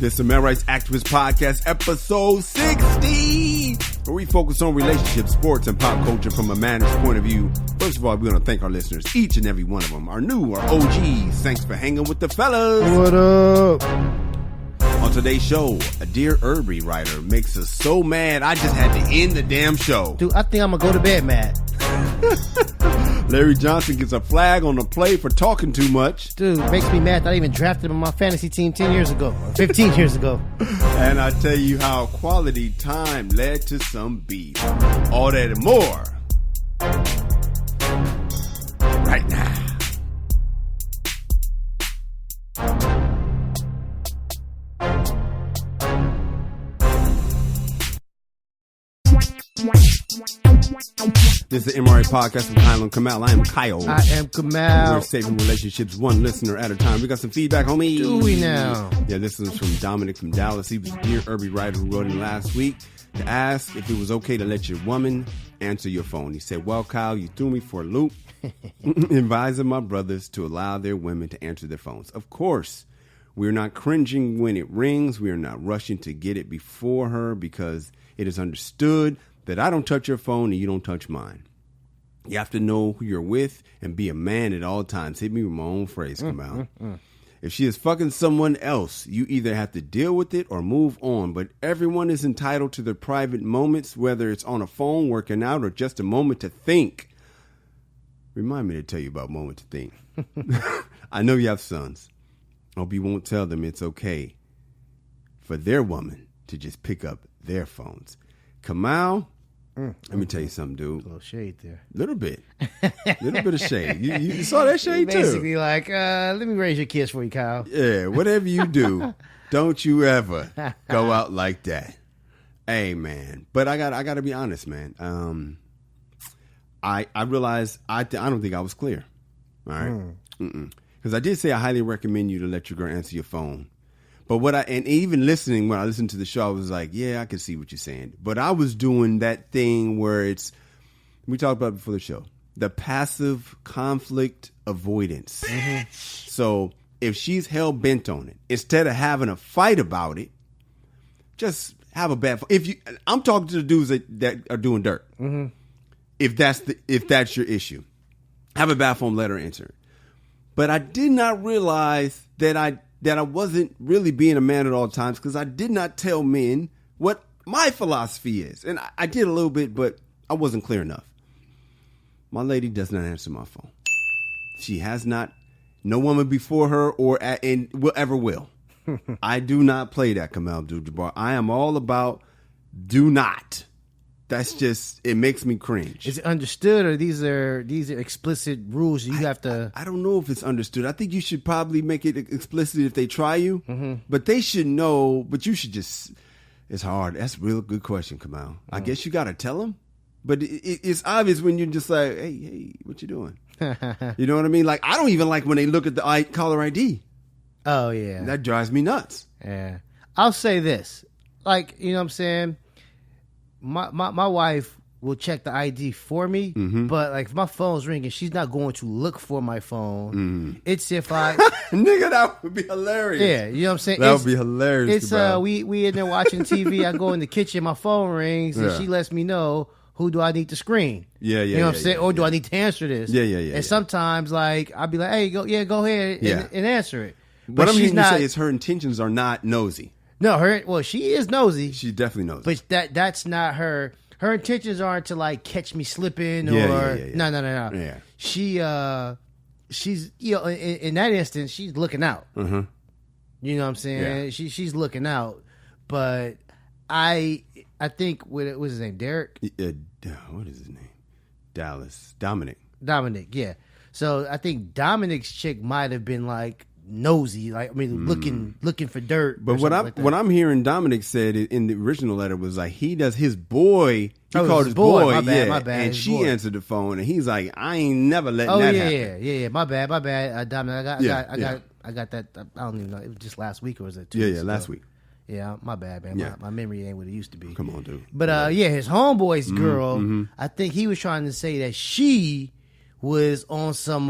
This is Male Rights Activist Podcast, episode 60, where we focus on relationships, sports, and pop culture from a man's point of view. First of all, we want to thank our listeners, each and every one of them, our new, our OGs. Thanks for hanging with the fellas. What up? On today's show, a Dear Erby writer makes us so mad I just had to end the damn show. Dude, I think I'm going to go to bed mad. Larry Johnson gets a flag on the play for talking too much. Dude, it makes me mad that I even drafted him on my fantasy team 10 years ago, or 15 years ago. And I tell you how quality time led to some beef. All that and more right now. This is the MRA podcast with Kyle and Kamal. I am Kyle. I am Kamal. We're saving relationships one listener at a time. We got some feedback, homie. Do we now? Yeah, this is from Dominic from Dallas. He was a Dear Erby writer who wrote in last week to ask if it was okay to let your woman answer your phone. He said, well, Kyle, you threw me for a loop. Advising my brothers to allow their women to answer their phones. Of course, we're not cringing when it rings. We are not rushing to get it before her because it is understood that I don't touch your phone and you don't touch mine. You have to know who you're with and be a man at all times. Hit me with my own phrase, Kamal. If she is fucking someone else, you either have to deal with it or move on. But everyone is entitled to their private moments, whether it's on a phone, working out, or just a moment to think. Remind me to tell you about moment to think. I know you have sons. Hope you won't tell them it's okay for their woman to just pick up their phones. Kamal, let me tell you something, dude. A little shade there. Little bit. Little bit of shade. You saw that shade Basically too. Basically like, let me raise your kids for you, Kyle. Yeah, whatever you do, don't you ever go out like that. Hey, man. But I got to be honest, man. I realized I don't think I was clear. All right? Because I did say I highly recommend you to let your girl answer your phone. But and even listening, when I listened to the show, I was like, yeah, I can see what you're saying. But I was doing that thing where we talked about it before the show, the passive conflict avoidance. So if she's hell bent on it, instead of having a fight about it, just have a bad. I'm talking to the dudes that are doing dirt. If that's your issue, have a bad phone, let her answer it. But I did not realize that I wasn't really being a man at all times because I did not tell men what my philosophy is. And I did a little bit, but I wasn't clear enough. My lady does not answer my phone. She has not. No woman before her and will ever will. I do not play that, Kamal Abdul-Jabbar. I am all about do not. That's just, it makes me cringe. Is it understood or these are explicit rules you have to... I don't know if it's understood. I think you should probably make it explicit if they try you. But they should know, but you should just... It's hard. That's a real good question, Kamal. I guess you got to tell them. But it's obvious when you're just like, hey, what you doing? You know what I mean? Like, I don't even like when they look at the caller ID. Oh, yeah. That drives me nuts. Yeah. I'll say this. Like, you know what I'm saying? My wife will check the ID for me, but like if my phone's ringing, she's not going to look for my phone. It's if I nigga, that would be hilarious. Yeah, you know what I'm saying? That would be hilarious. It's we in there watching TV. I go in the kitchen, my phone rings, and she lets me know who do I need to screen. Yeah. You know what I'm saying? Or do I need to answer this? Yeah. And sometimes like I'll be like, hey, go ahead and answer it. But what I'm hearing you say is her intentions are not nosy. No, she is nosy. She definitely knows. But that's not her. Her intentions aren't to like catch me slipping or no. Yeah. She's in that instance she's looking out. You know what I'm saying? Yeah. She's looking out. But I think what was his name? Derek? What is his name? Dominic, yeah. So I think Dominic's chick might have been like nosy, like looking for dirt. But what I'm hearing Dominic said in the original letter was like he does his boy. He called his boy. My bad. And she answered the phone, and he's like, I ain't never letting that happen. Yeah. My bad. Dominic, I got that. I don't even know. It was just last week or was it 2 weeks ago? Last week. Yeah, my bad, man. Yeah. My memory ain't what it used to be. Come on, dude. But his homeboy's girl, I think he was trying to say that she was on some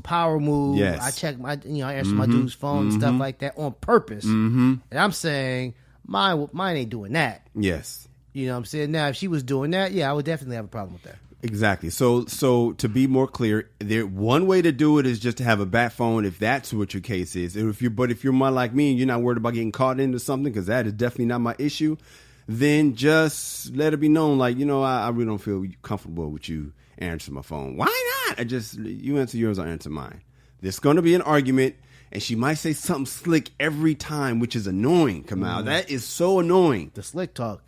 power move. Yes. I check I answer my dude's phone and stuff like that on purpose. And I'm saying mine ain't doing that. Yes. You know what I'm saying? Now, if she was doing that, yeah, I would definitely have a problem with that. Exactly. So to be more clear, one way to do it is just to have a bat phone if that's what your case is. If you're more like me and you're not worried about getting caught into something, because that is definitely not my issue, then just let it be known, like, I really don't feel comfortable with you answering my phone. Why not? You answer yours, I answer mine. There's going to be an argument, and she might say something slick every time, which is annoying, Kamal. That is so annoying. The slick talk.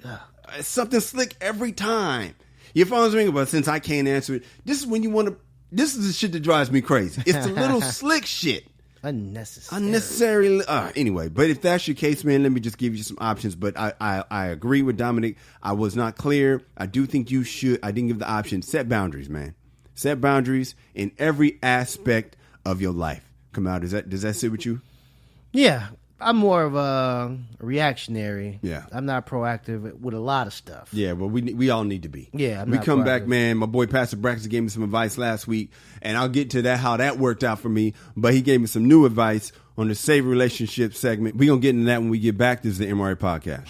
It's something slick every time. Your phone's ringing, but since I can't answer it, this is when you want to. This is the shit that drives me crazy. It's the little slick shit. Unnecessary. Anyway, but if that's your case, man, let me just give you some options. But I agree with Dominic. I was not clear. I do think you should. I didn't give the option. Set boundaries, man. Set boundaries in every aspect of your life. Come out. Does that sit with you? Yeah. I'm more of a reactionary. Yeah. I'm not proactive with a lot of stuff. Yeah, well, we all need to be. Yeah, we come back, man. My boy Pastor Braxton gave me some advice last week, and I'll get to that, how that worked out for me. But he gave me some new advice on the Save Relationship segment. We're going to get into that when we get back. This is the MRA Podcast.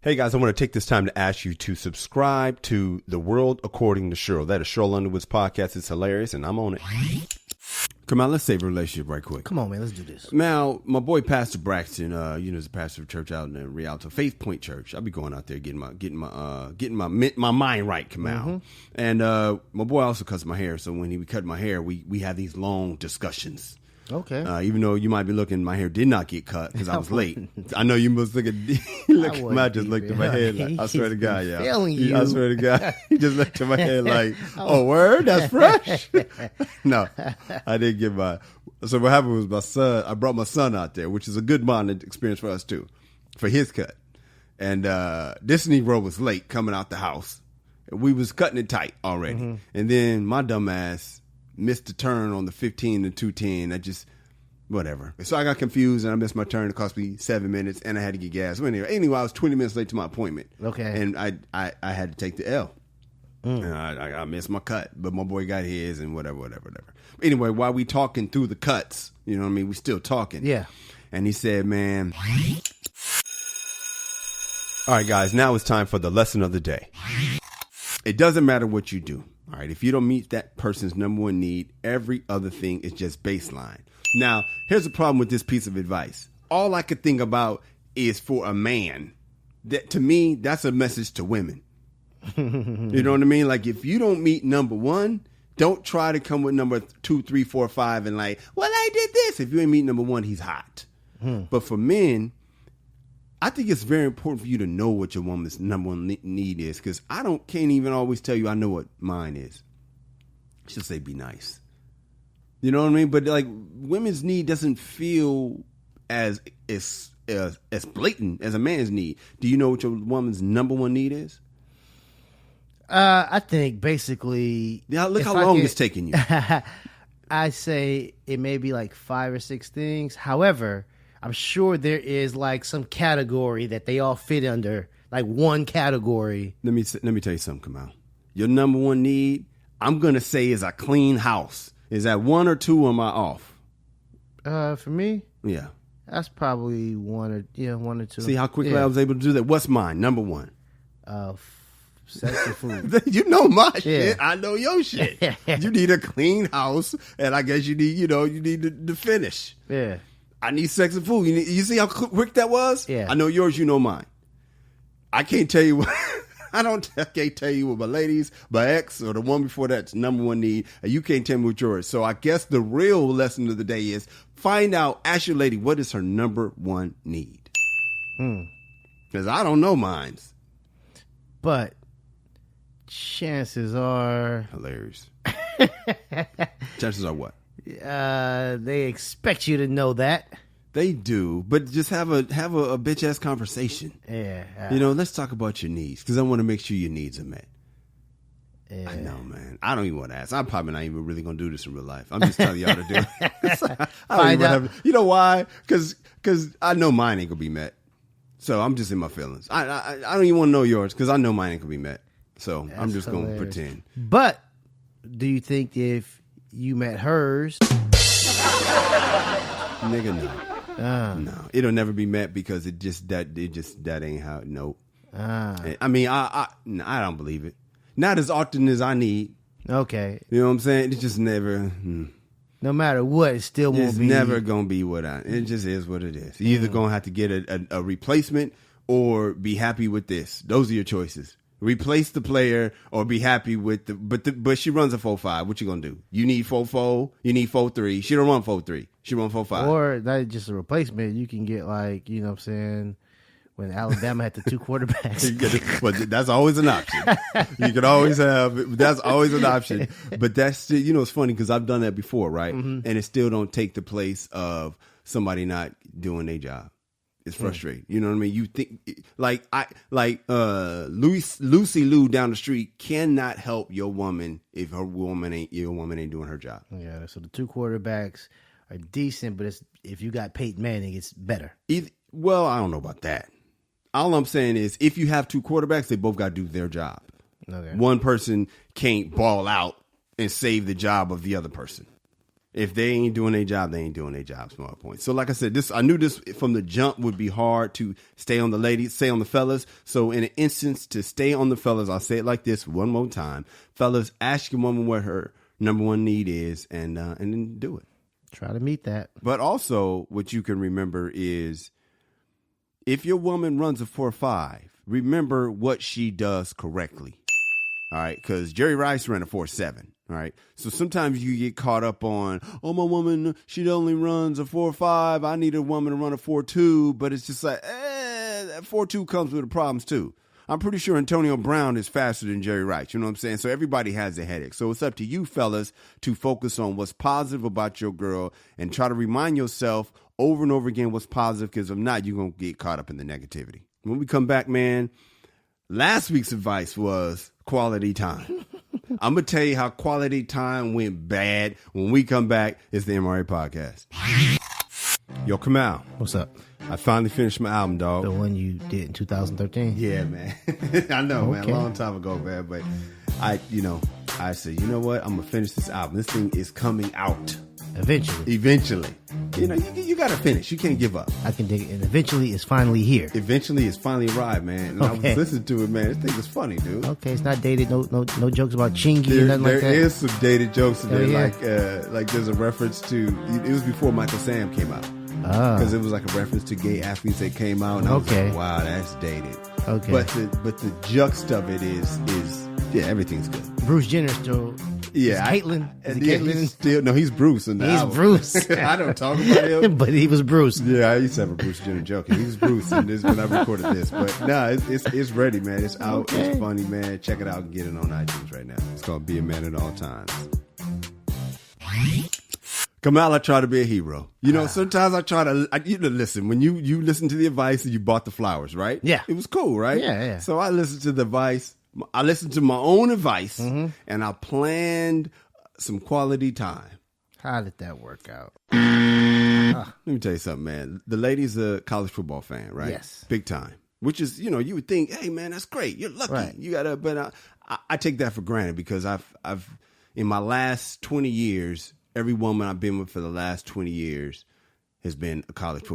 Hey, guys, I want to take this time to ask you to subscribe to The World According to Cheryl. That is Cheryl Underwood's podcast. It's hilarious, and I'm on it. Come on, let's save a relationship right quick. Come on, man, let's do this. Now, my boy Pastor Braxton, is a pastor of church out in the Rialto, Faith Point Church. I'll be going out there getting my mind right, Kamal. And my boy also cuts my hair, so when he cut my hair, we have these long discussions. Okay. Even though you might be looking, my hair did not get cut because I was late. I know you must look at. I just looked at my head. Like, I swear to God, I swear to God, he just looked at my head like, "Oh, word, that's fresh." No, I didn't get my. So what happened was my son. I brought my son out there, which is a good bonding experience for us too, for his cut. And this Negro was late coming out the house. We was cutting it tight already, and then my dumb ass missed the turn on the 15 to 210. Whatever. So I got confused and I missed my turn. It cost me 7 minutes and I had to get gas. Anyway, I was 20 minutes late to my appointment. Okay. And I had to take the L. And I missed my cut, but my boy got his and whatever. Anyway, while we talking through the cuts, you know what I mean? We still talking. Yeah. And he said, man. All right, guys, now it's time for the lesson of the day. It doesn't matter what you do. All right, if you don't meet that person's number one need, every other thing is just baseline. Now, here's the problem with this piece of advice. All I could think about is for a man. That, to me, that's a message to women. You know what I mean? Like, if you don't meet number one, don't try to come with number 2, 3, 4, 5 and like, well, I did this. If you ain't meet number one, he's hot. But for men, I think it's very important for you to know what your woman's number one need is, because can't even always tell you I know what mine is. She'll say be nice. You know what I mean? But like, women's need doesn't feel as blatant as a man's need. Do you know what your woman's number one need is? I think basically. Yeah, look how long it's taking you. I say it may be like 5 or 6 things. However, I'm sure there is like some category that they all fit under, like one category. Let me tell you something, Kamal. Your number one need, I'm gonna say, is a clean house. Is that 1 or 2? Or am I off? For me, yeah, that's probably 1 or 2. See how quickly I was able to do that. What's mine? Number one. Sex and food. You know my shit. I know your shit. You need a clean house, and I guess you need the finish. Yeah. I need sex and food. You see how quick that was? Yeah. I know yours, you know mine. I can't tell you what I can't tell you what my ladies, my ex, or the one before that's number one need, and you can't tell me what yours. So I guess the real lesson of the day is find out, ask your lady, what is her number one need? Because I don't know mine's. But chances are hilarious. Chances are what? They expect you to know that. They do, but just have a bitch ass conversation. Yeah. Let's talk about your needs, because I want to make sure your needs are met. Yeah. I know, man. I don't even want to ask. I'm probably not even really going to do this in real life. I'm just telling y'all to do it. I don't even have, you know why? Because I know mine ain't going to be met. So I'm just in my feelings. I don't even want to know yours, because I know mine ain't going to be met. So I'm just going to pretend. But do you think if you met hers? Nigga, no. No. It'll never be met because that ain't how. Nope. I mean, I don't believe it. Not as often as I need. Okay. You know what I'm saying? It's just never. No matter what, it still won't be. It's never gonna be what it just is what it is. You're either gonna have to get a replacement or be happy with this. Those are your choices. Replace the player or be happy with but she runs a 4.5. What you gonna do? You need 4.4. You need 4.3. She don't run 4.3. She run 4.5. Or not just a replacement. You can get like, you know what I'm saying, when Alabama had the 2 quarterbacks. But that's always an option. You can always have. That's always an option. But that's still, it's funny because I've done that before, right? Mm-hmm. And it still don't take the place of somebody not doing their job. It's frustrating. You know what I mean? You think Lucy Lou down the street cannot help your woman if your woman ain't doing her job. Yeah. So the 2 quarterbacks are decent, but if you got Peyton Manning, it's better. Well, I don't know about that. All I'm saying is if you have 2 quarterbacks, they both got to do their job. Okay. One person can't ball out and save the job of the other person. If they ain't doing their job, they ain't doing their job. Small point. So like I said, I knew this from the jump would be hard to stay on the ladies, stay on the fellas. So in an instance to stay on the fellas, I'll say it like this one more time. Fellas, ask your woman what her number one need is and then do it. Try to meet that. But also what you can remember is if your woman runs a 4.5, remember what she does correctly. All right. Because Jerry Rice ran a 4.7. All right. So sometimes you get caught up on, my woman, she only runs a 4.5. I need a woman to run a 4.2. But it's just like, that 4.2 comes with the problems too. I'm pretty sure Antonio Brown is faster than Jerry Rice. You know what I'm saying? So everybody has a headache. So it's up to you fellas to focus on what's positive about your girl and try to remind yourself over and over again what's positive, because if not, you're going to get caught up in the negativity. When we come back, man, last week's advice was quality time. I'm going to tell you how quality time went bad. When we come back, it's the MRA Podcast. Yo, Kamal. What's up? I finally finished my album, dog. The one you did in 2013? Yeah, man. I know, man. A long time ago, man. But I said, you know what? I'm going to finish this album. This thing is coming out. Eventually. You got to finish. You can't give up. I can dig it. And eventually it's finally here. Eventually it's finally arrived, man. And I was listening to it, man. This thing is funny, dude. Okay, it's not dated. No jokes about chingy or nothing like that. There is some dated jokes in there. Like there's a reference to, it was before Michael Sam came out. Because it was like a reference to gay athletes that came out. And I was like, wow, that's dated. Okay. But the juxt of it is everything's good. Bruce Jenner still. Yeah, Caitlyn. Caitlyn? He's Bruce. He's Bruce. I don't talk about him, but he was Bruce. Yeah, I used to have a Bruce Jenner joke. He was Bruce, and this when I recorded this. But no, it's ready, man. It's out. Okay. It's funny, man. Check it out and get it on iTunes right now. It's called "Be a Man at All Times." Kamal, I try to be a hero. Sometimes I try to. Listen. When you listen to the advice and you bought the flowers, right? Yeah, it was cool, right? Yeah. So I listened to the advice. I listened to my own advice, and I planned some quality time. How did that work out? Let me tell you something, man. The lady's a college football fan, right? Yes. Big time. Which is, you would think, hey, man, that's great. You're lucky. Right. You got to, but I take that for granted because I've in my last 20 years, every woman I've been with for the last 20 years has been a college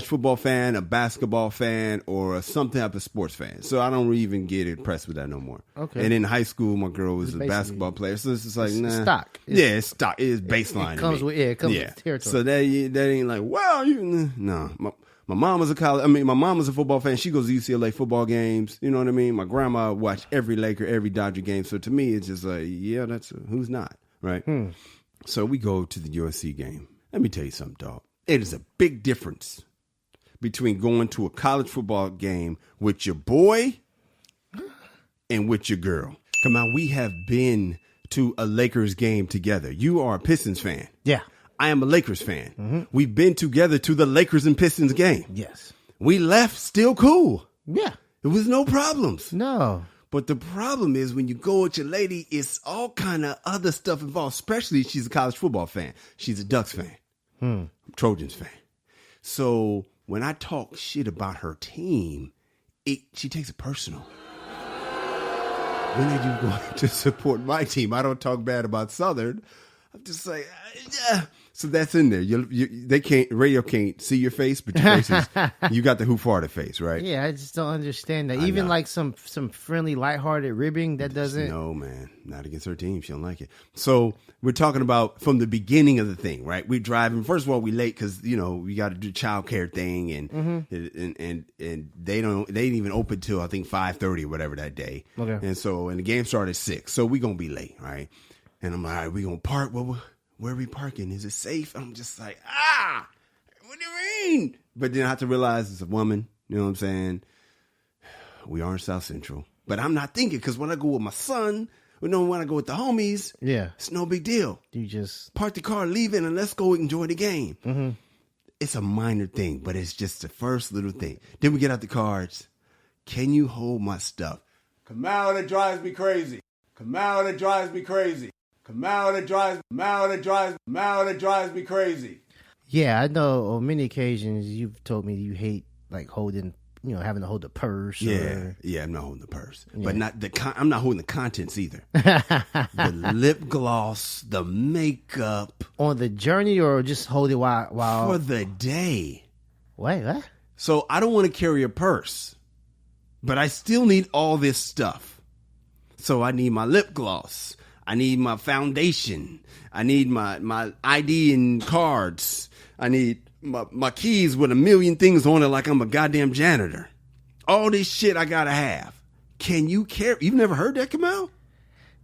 football fan, a basketball fan, or some type of sports fan. So I don't even get impressed with that no more. Okay. And in high school, my girl was a basketball player. So it's just like, nah. Stock. It's stock. It's baseline. It comes with territory. So that ain't like, well, no. My mom was my mom was a football fan. She goes to UCLA football games. You know what I mean? My grandma watched every Laker, every Dodger game. So to me, it's just like, yeah, that's who's not, right? So we go to the USC game. Let me tell you something, dog. It is a big difference between going to a college football game with your boy and with your girl. Come on, we have been to a Lakers game together. You are a Pistons fan. Yeah. I am a Lakers fan. Mm-hmm. We've been together to the Lakers and Pistons game. Yes. We left still cool. Yeah. There was no problems. No. But the problem is when you go with your lady, it's all kind of other stuff involved, especially she's a college football fan. She's a Ducks fan. Trojans fan. So when I talk shit about her team, she takes it personal. when are you going to support my team? I don't talk bad about Southern. I'm just like, yeah. So that's in there. They can't, radio can't see your face, but your face is, you got the Who Farted face, right? Yeah, I just don't understand that. Even like some friendly, lighthearted ribbing that doesn't. No, man, not against her team. She don't like it. So we're talking about from the beginning of the thing, right? We're driving. First of all, we late because we got to do child care thing, and they didn't even open till I think 5:30 or whatever that day. Okay. And the game started at 6, so we gonna be late, right? And I'm like, all right, we gonna park. Well, where are we parking? Is it safe? I'm just like, what do you mean? But then I have to realize it's a woman. You know what I'm saying? We are in South Central. But I'm not thinking, because when I go with my son, when I go with the homies, it's no big deal. You just park the car, leave it, and let's go enjoy the game. Mm-hmm. It's a minor thing, but it's just the first little thing. Then we get out the cards. Can you hold my stuff? Come out, it drives me crazy. Come out, it drives me crazy. Come out, it drives me crazy. Yeah, I know on many occasions you've told me you hate like holding, having to hold the purse. Yeah, I'm not holding the purse. Yeah. But I'm not holding the contents either. The lip gloss, the makeup. On the journey or just hold it while? For the day. Wait, what? So I don't want to carry a purse, but I still need all this stuff. So I need my lip gloss. I need my foundation. I need my ID and cards. I need my keys with a million things on it like I'm a goddamn janitor. All this shit I gotta have. Can you carry? You've never heard that come out?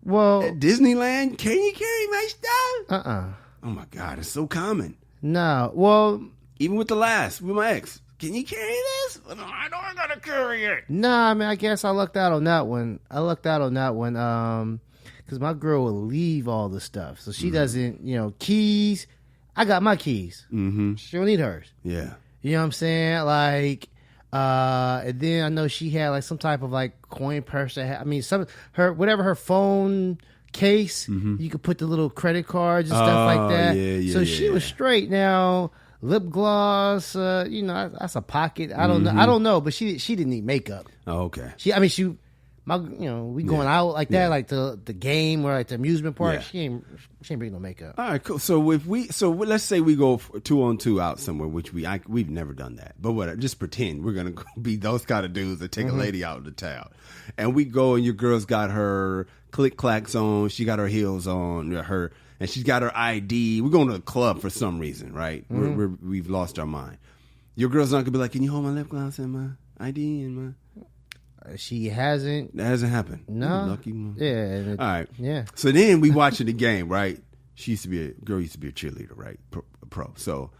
Well, at Disneyland, can you carry my stuff? Oh my God, it's so common. No, well, even with my ex, can you carry this? No, I don't gotta carry it. Nah, I mean, I guess I lucked out on that one. Because my girl will leave all the stuff. So she doesn't, keys. I got my keys. Mm-hmm. She don't need hers. Yeah. You know what I'm saying? Like, and then I know she had like some type of like coin purse. Whatever her phone case, you could put the little credit cards and stuff like that. Yeah, she was straight. Now, lip gloss, that's a pocket. I don't know. I don't know, but she didn't need makeup. Oh, okay. We going out like that, like the game or like the amusement park. She ain't bring no makeup. All right, cool. So let's say we go 2-on-2 out somewhere, which we've never done that. But what? Just pretend we're gonna be those kind of dudes that take a lady out of town, and we go and your girl's got her click clacks on, she got her heels on, and she's got her ID. We're going to a club for some reason, right? We've lost our mind. Your girl's not gonna be like, can you hold my lip gloss and my ID and my. She hasn't. That hasn't happened. No. Lucky one. Yeah. All right. Yeah. So then we watching the game, right? She used to be a cheerleader, right? Pro. So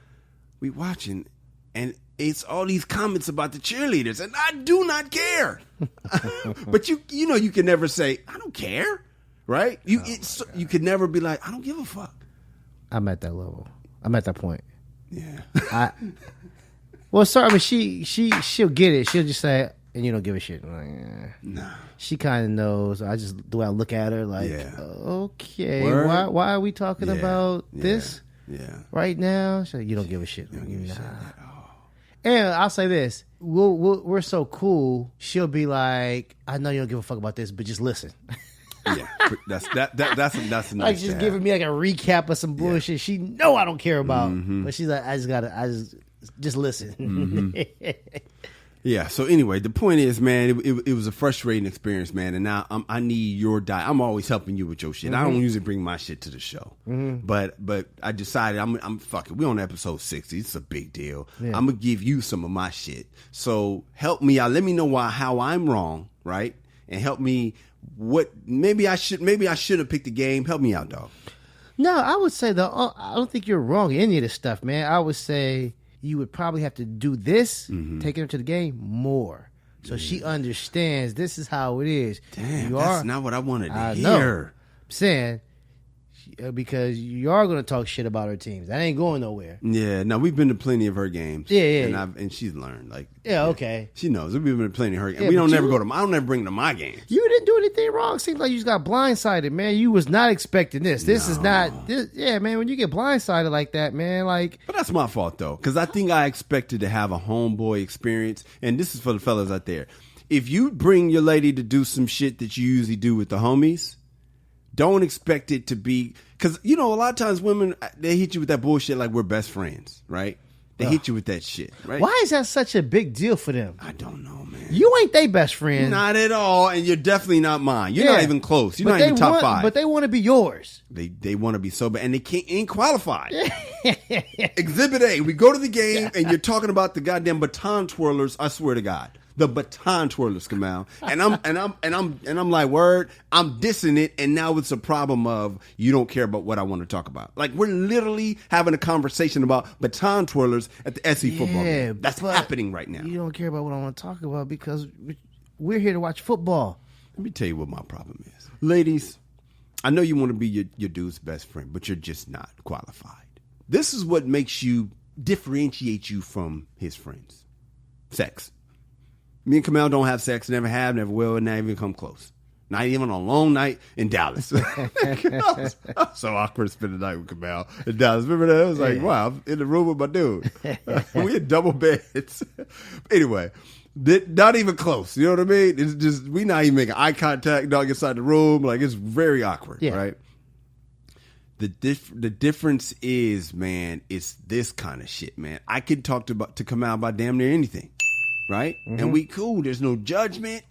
we watching, and it's all these comments about the cheerleaders, and I do not care. But you can never say I don't care, right? You could never be like I don't give a fuck. I'm at that level. I'm at that point. Yeah. She'll get it. She'll just say. And you don't give a shit. I'm like, nah. She kind of knows. I look at her like, okay, Word? why are we talking about this right now? She's like, you don't give a shit. And I'll say this: we're so cool. She'll be like, I know you don't give a fuck about this, but just listen. Yeah, that's nice. Like just giving me like a recap of some bullshit she know I don't care about, but she's like, I just listen. Yeah. So anyway, the point is, man, it was a frustrating experience, man. And now I need your diet. I'm always helping you with your shit. I don't usually bring my shit to the show, but I decided I'm fuck it. We on episode 60. It's a big deal. Yeah. I'm gonna give you some of my shit. So help me out. Let me know how I'm wrong, right? And help me. Maybe I should have picked the game. Help me out, dog. No, I would say I don't think you're wrong in any of this stuff, man. I would say. You would probably have to do this, taking her to the game more. So she understands this is how it is. Damn, that's not what I wanted to hear. Know. I'm saying, because you are going to talk shit about her teams. That ain't going nowhere. Yeah, no, we've been to plenty of her games. Yeah. And she's learned. Like, okay. She knows. We've been to plenty of her games. Yeah, I don't never bring her to my games. You didn't do anything wrong. Seems like you just got blindsided, man. You was not expecting this. This is not. Yeah, man, when you get blindsided like that, man, like. But that's my fault, though, because I think I expected to have a homeboy experience. And this is for the fellas out there. if you bring your lady to do some shit that you usually do with the homies, don't expect it to be, because a lot of times women, they hit you with that bullshit like we're best friends, right? They hit you with that shit, right? Why is that such a big deal for them? I don't know, man. You ain't they best friend. Not at all, and you're definitely not mine. You're not even close. You're not even top 5. But they want to be yours. They want to be so bad, and they ain't qualified. Exhibit A, we go to the game, and you're talking about the goddamn baton twirlers. I swear to God, the baton twirlers come out, and I'm like, word, I'm dissing it, and now it's a problem of you don't care about what I want to talk about. Like, we're literally having a conversation about baton twirlers at the SC football game. That's happening right now. You don't care about what I want to talk about because we're here to watch football. Let me tell you what my problem is, ladies. I know you want to be your dude's best friend, but you're just not qualified. This is what makes you differentiate you from his friends. Sex. Me and Kamal don't have sex, never have, never will, and not even come close. Not even on a long night in Dallas. I was so awkward spending the night with Kamal in Dallas. Remember that? I was like, wow, I'm in the room with my dude. We had double beds. Anyway, not even close. You know what I mean? It's just, we not even making eye contact, dog inside the room. Like, it's very awkward, right? The difference is, man, it's this kind of shit, man. I could talk to Kamal about damn near anything. Right? Mm-hmm. And we cool. There's no judgment.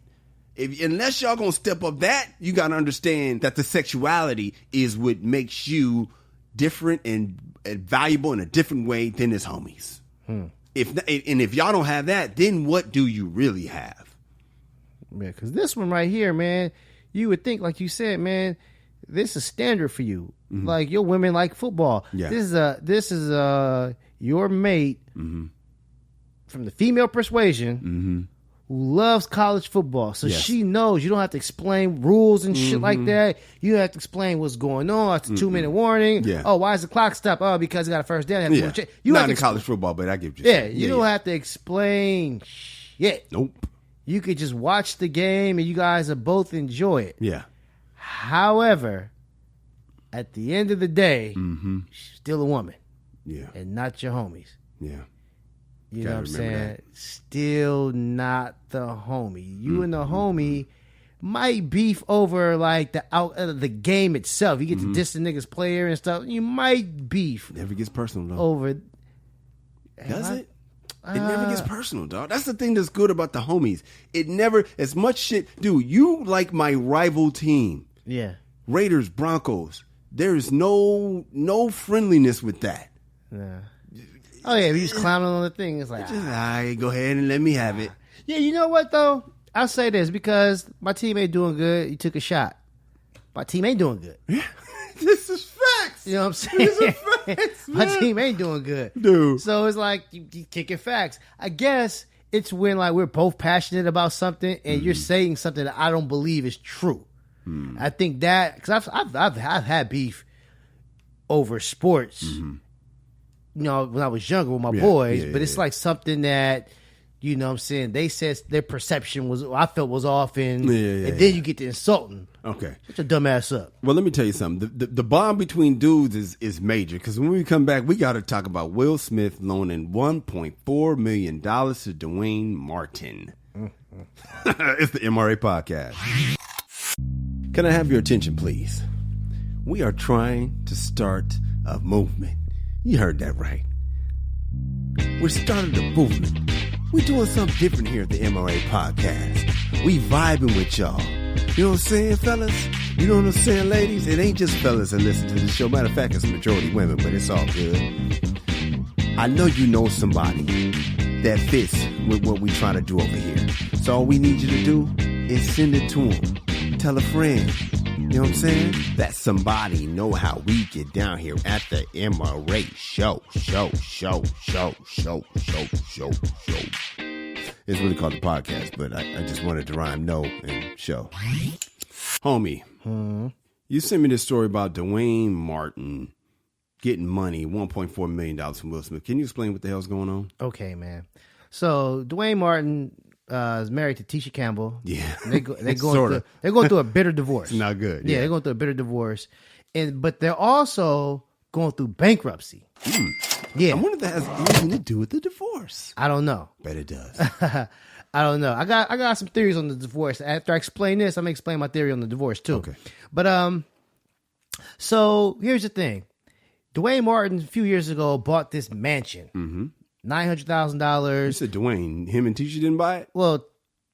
Unless y'all gonna step up that, you gotta understand that the sexuality is what makes you different and valuable in a different way than his homies. If y'all don't have that, then what do you really have? Yeah, because this one right here, man, you would think, like you said, man, this is standard for you. Mm-hmm. Like, your women like football. Yeah. This is your mate. Mm-hmm. From the female persuasion, who loves college football. So she knows you don't have to explain rules and shit like that. You have to explain what's going on. It's a 2-minute warning. Yeah. Oh, why is the clock stop? Oh, because he got a first down. You not in college football, but I give you you don't have to explain shit. Nope. You could just watch the game and you guys will both enjoy it. Yeah. However, at the end of the day, she's still a woman. Yeah. And not your homies. Yeah. You know what I'm saying? That. Still not the homie. You and the homie might beef over like the game itself. You get to diss the nigga's player and stuff. You might beef. Never gets personal though. Over. Does it? It never gets personal, dog. That's the thing that's good about the homies. It never, as much shit. Dude, you like my rival team. Yeah. Raiders, Broncos. There is no friendliness with that. Yeah. Oh, yeah, we just clowning on the thing. It's like, all right, go ahead and let me have it. Yeah, you know what, though? I'll say this because my team ain't doing good. You took a shot. My team ain't doing good. This is facts. You know what I'm saying? This is facts, man. My team ain't doing good. Dude. So it's like, you kicking facts. I guess it's when like we're both passionate about something and you're saying something that I don't believe is true. I think that, because I've had beef over sports. When I was younger with my boys, but it's like something that, you know what I'm saying, they said their perception I felt was off, and then you get to insulting. Okay. Shut your dumb ass up. Well, let me tell you something. The bond between dudes is major, because when we come back, we got to talk about Will Smith loaning $1.4 million to Dwayne Martin. It's the MRA Podcast. Can I have your attention, please? We are trying to start a movement. You heard that right. We're starting a movement. We're doing something different here at the MRA Podcast. We vibing with y'all. You know what I'm saying, fellas? You know what I'm saying, ladies? It ain't just fellas that listen to the show. Matter of fact, it's a majority women, but it's all good. I know you know somebody that fits with what we trying to do over here. So all we need you to do is send it to them. Tell a friend. You know what I'm saying? That somebody know how we get down here at the MRA show. It's really called the podcast, but I just wanted to rhyme no and show. Homie, you sent me this story about Dwayne Martin getting money, $1.4 million from Will Smith. Can you explain what the hell's going on? Okay, man. So Dwayne Martin is married to Tisha Campbell. Yeah, they're going through a bitter divorce. It's not good. Yeah, they're going through a bitter divorce, but they're also going through bankruptcy. Yeah. I wonder if that has anything to do with the divorce. I don't know. Bet it does. I don't know. I got some theories on the divorce. After I explain this, I'm gonna explain my theory on the divorce too. Okay. But so here's the thing. Dwayne Martin a few years ago bought this mansion. Mm-hmm. $900,000. You said Dwayne, him and Tisha didn't buy it? Well,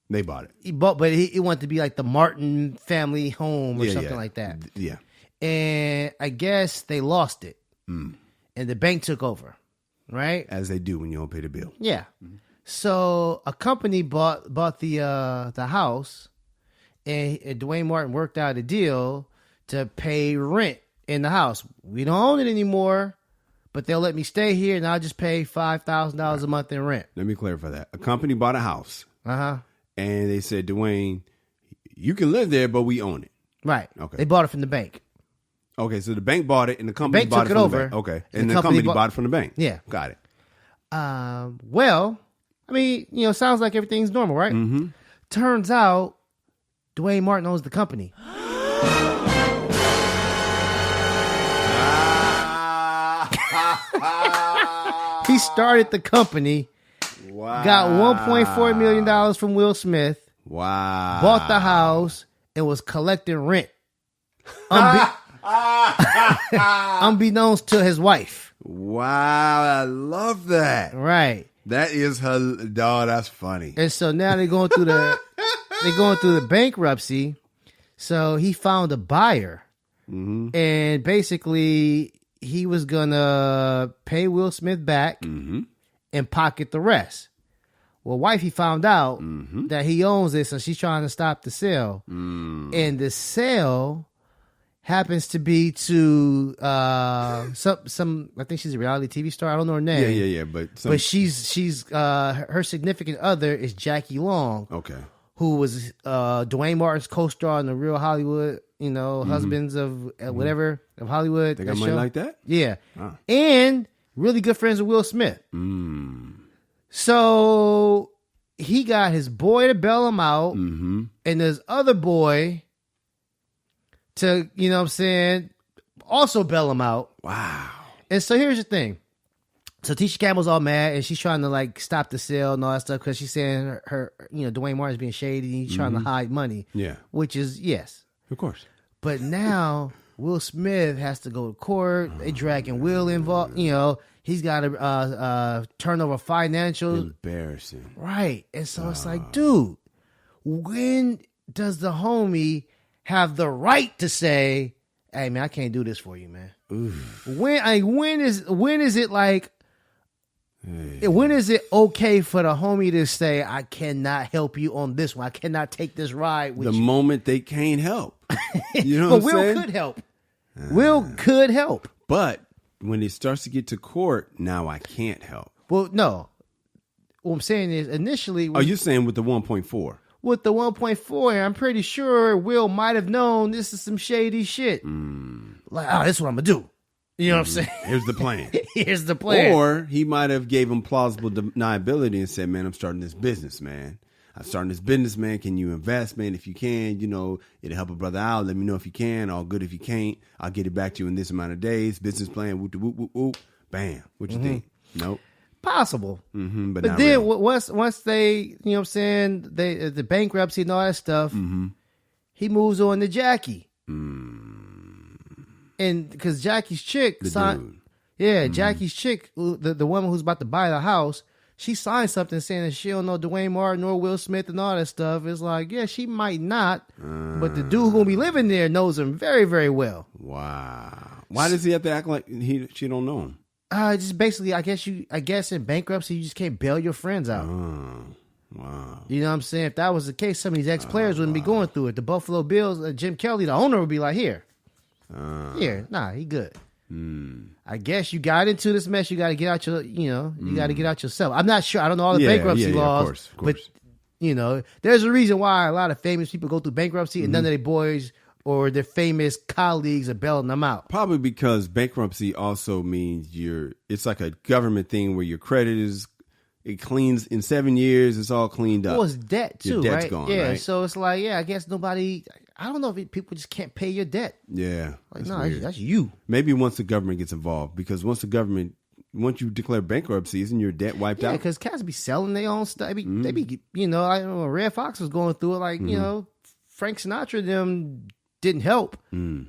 they bought it. He bought, but he wanted to be like the Martin family home or something like that. Yeah. And I guess they lost it. Mm. And the bank took over. Right? As they do when you don't pay the bill. Yeah. Mm-hmm. So a company bought the house, and Dwayne Martin worked out a deal to pay rent in the house. We don't own it anymore, but they'll let me stay here, and I'll just pay $5,000 a month in rent. Let me clarify that. A company bought a house. Uh-huh. And they said, Dwayne, you can live there, but we own it. Right. Okay. They bought it from the bank. Okay, so the bank bought it, and the company bank bought took it it from over. the bank. Okay, and the company bought it from the bank. Yeah. Got it. Well, I mean, sounds like everything's normal, right? Mm-hmm. Turns out, Dwayne Martin owns the company. He started the company. Wow. Got $1.4 million from Will Smith. Wow. Bought the house and was collecting rent. Unbeknownst to his wife. Wow, I love that. Right. That is her. Dog, that's funny. And so now they're going through the bankruptcy. So he found a buyer, and basically he was gonna pay Will Smith back and pocket the rest. Well, wifey found out that he owns it, so she's trying to stop the sale, and the sale happens to be to some I think she's a reality TV star. I don't know her name. Yeah. But she's her significant other is Jackie Long. Okay. Who was Dwayne Martin's co-star in the Real Hollywood, Husbands of whatever of Hollywood. They got money like that? Yeah. And really good friends with Will Smith. So he got his boy to bail him out, and his other boy to, also bail him out. Wow. And so here's the thing. So Tisha Campbell's all mad, and she's trying to stop the sale and all that stuff because she's saying her Dwayne Martin's being shady and he's trying to hide money. Yeah. Which is, yes. Of course. But now Will Smith has to go to court. They dragging Will involved. He's got to turn over financials. Embarrassing. Right. And so it's like, dude, when does the homie have the right to say, hey, man, I can't do this for you, man? Oof. When is it like, when is it okay for the homie to say, I cannot help you on this one? I cannot take this ride with you. The moment they can't help. You know what I'm saying? Will could help. Will could help. But when it starts to get to court, now I can't help. Well, no. What I'm saying is initially... Oh, you're saying with the 1.4? With the 1.4, I'm pretty sure Will might have known this is some shady shit. Like, this is what I'm going to do. You know what I'm saying? Here's the plan. Here's the plan. Or he might have gave him plausible deniability and said, man, I'm starting this business, man. I'm starting this business, man. Can you invest, man? If you can, it'll help a brother out. Let me know if you can. All good if you can't. I'll get it back to you in this amount of days. Business plan, whoop, whoop, whoop, whoop. Bam. What you think? Nope. Possible. But then real. once they, the bankruptcy and all that stuff, he moves on to Jackie. And because Jackie's chick Jackie's chick, the woman who's about to buy the house, she signed something saying that she don't know Dwayne Martin or Will Smith and all that stuff. It's like, yeah, she might not, but the dude who gonna be living there knows him very, very well. Wow. Why does he have to act like she don't know him? Just basically, I guess in bankruptcy you just can't bail your friends out. Wow. You know what I'm saying? If that was the case, some of these ex-players wouldn't be going through it. The Buffalo Bills, Jim Kelly, the owner, would be like, he good. I guess you got into this mess. You got to get out you got to get out yourself. I'm not sure. I don't know all the bankruptcy laws. Of course. But, there's a reason why a lot of famous people go through bankruptcy and none of their boys or their famous colleagues are bailing them out. Probably because bankruptcy also means it's like a government thing where your credit it cleans in 7 years. It's all cleaned up. Well, it's debt too, your debt's right? Gone, yeah. right? So it's like, I guess nobody. I don't know if people just can't pay your debt. Yeah. Like, no, that's you. Maybe once the government gets involved, because once the government once you declare bankruptcy, isn't your debt wiped Yeah, out? because cats be selling their own stuff. They be, you know, I don't know, Red Fox was going through it. Like, you know, Frank Sinatra them didn't help. You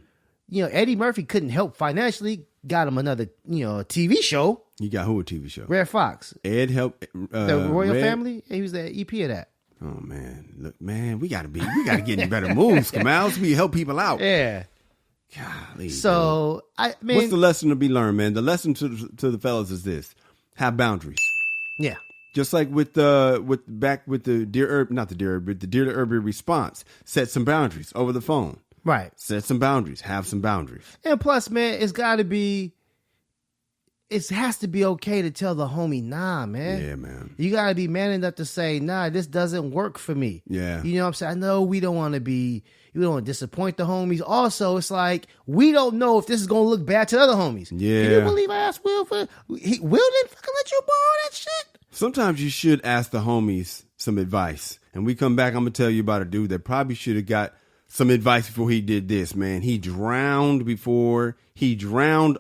know, Eddie Murphy couldn't help financially. Got him another, you know, a TV show. You got who a TV show? Red Fox. Ed helped The Royal Red? Family. He was the EP of that. Oh man, look, man, we gotta get in better moves, Kamal. So we help people out. Yeah. Golly, So I mean, what's the lesson to be learned, man? The lesson to the fellas is this: have boundaries. yeah, Just like with the Dear Erby, not the Dear Erby, but the Dear Erby response. Set some boundaries over the phone. right. Set some boundaries. Have some boundaries. And plus, man, it has to be okay to tell the homie, nah, man. Yeah, man. You got to be man enough to say, nah, this doesn't work for me. Yeah. You know what I'm saying? I know we don't want to disappoint the homies. Also, it's like, we don't know if this is going to look bad to the other homies. Yeah. Can you believe I asked Will Will didn't fucking let you borrow that shit? Sometimes you should ask the homies some advice. And we come back, I'm going to tell you about a dude that probably should have got some advice before he did this, man. He drowned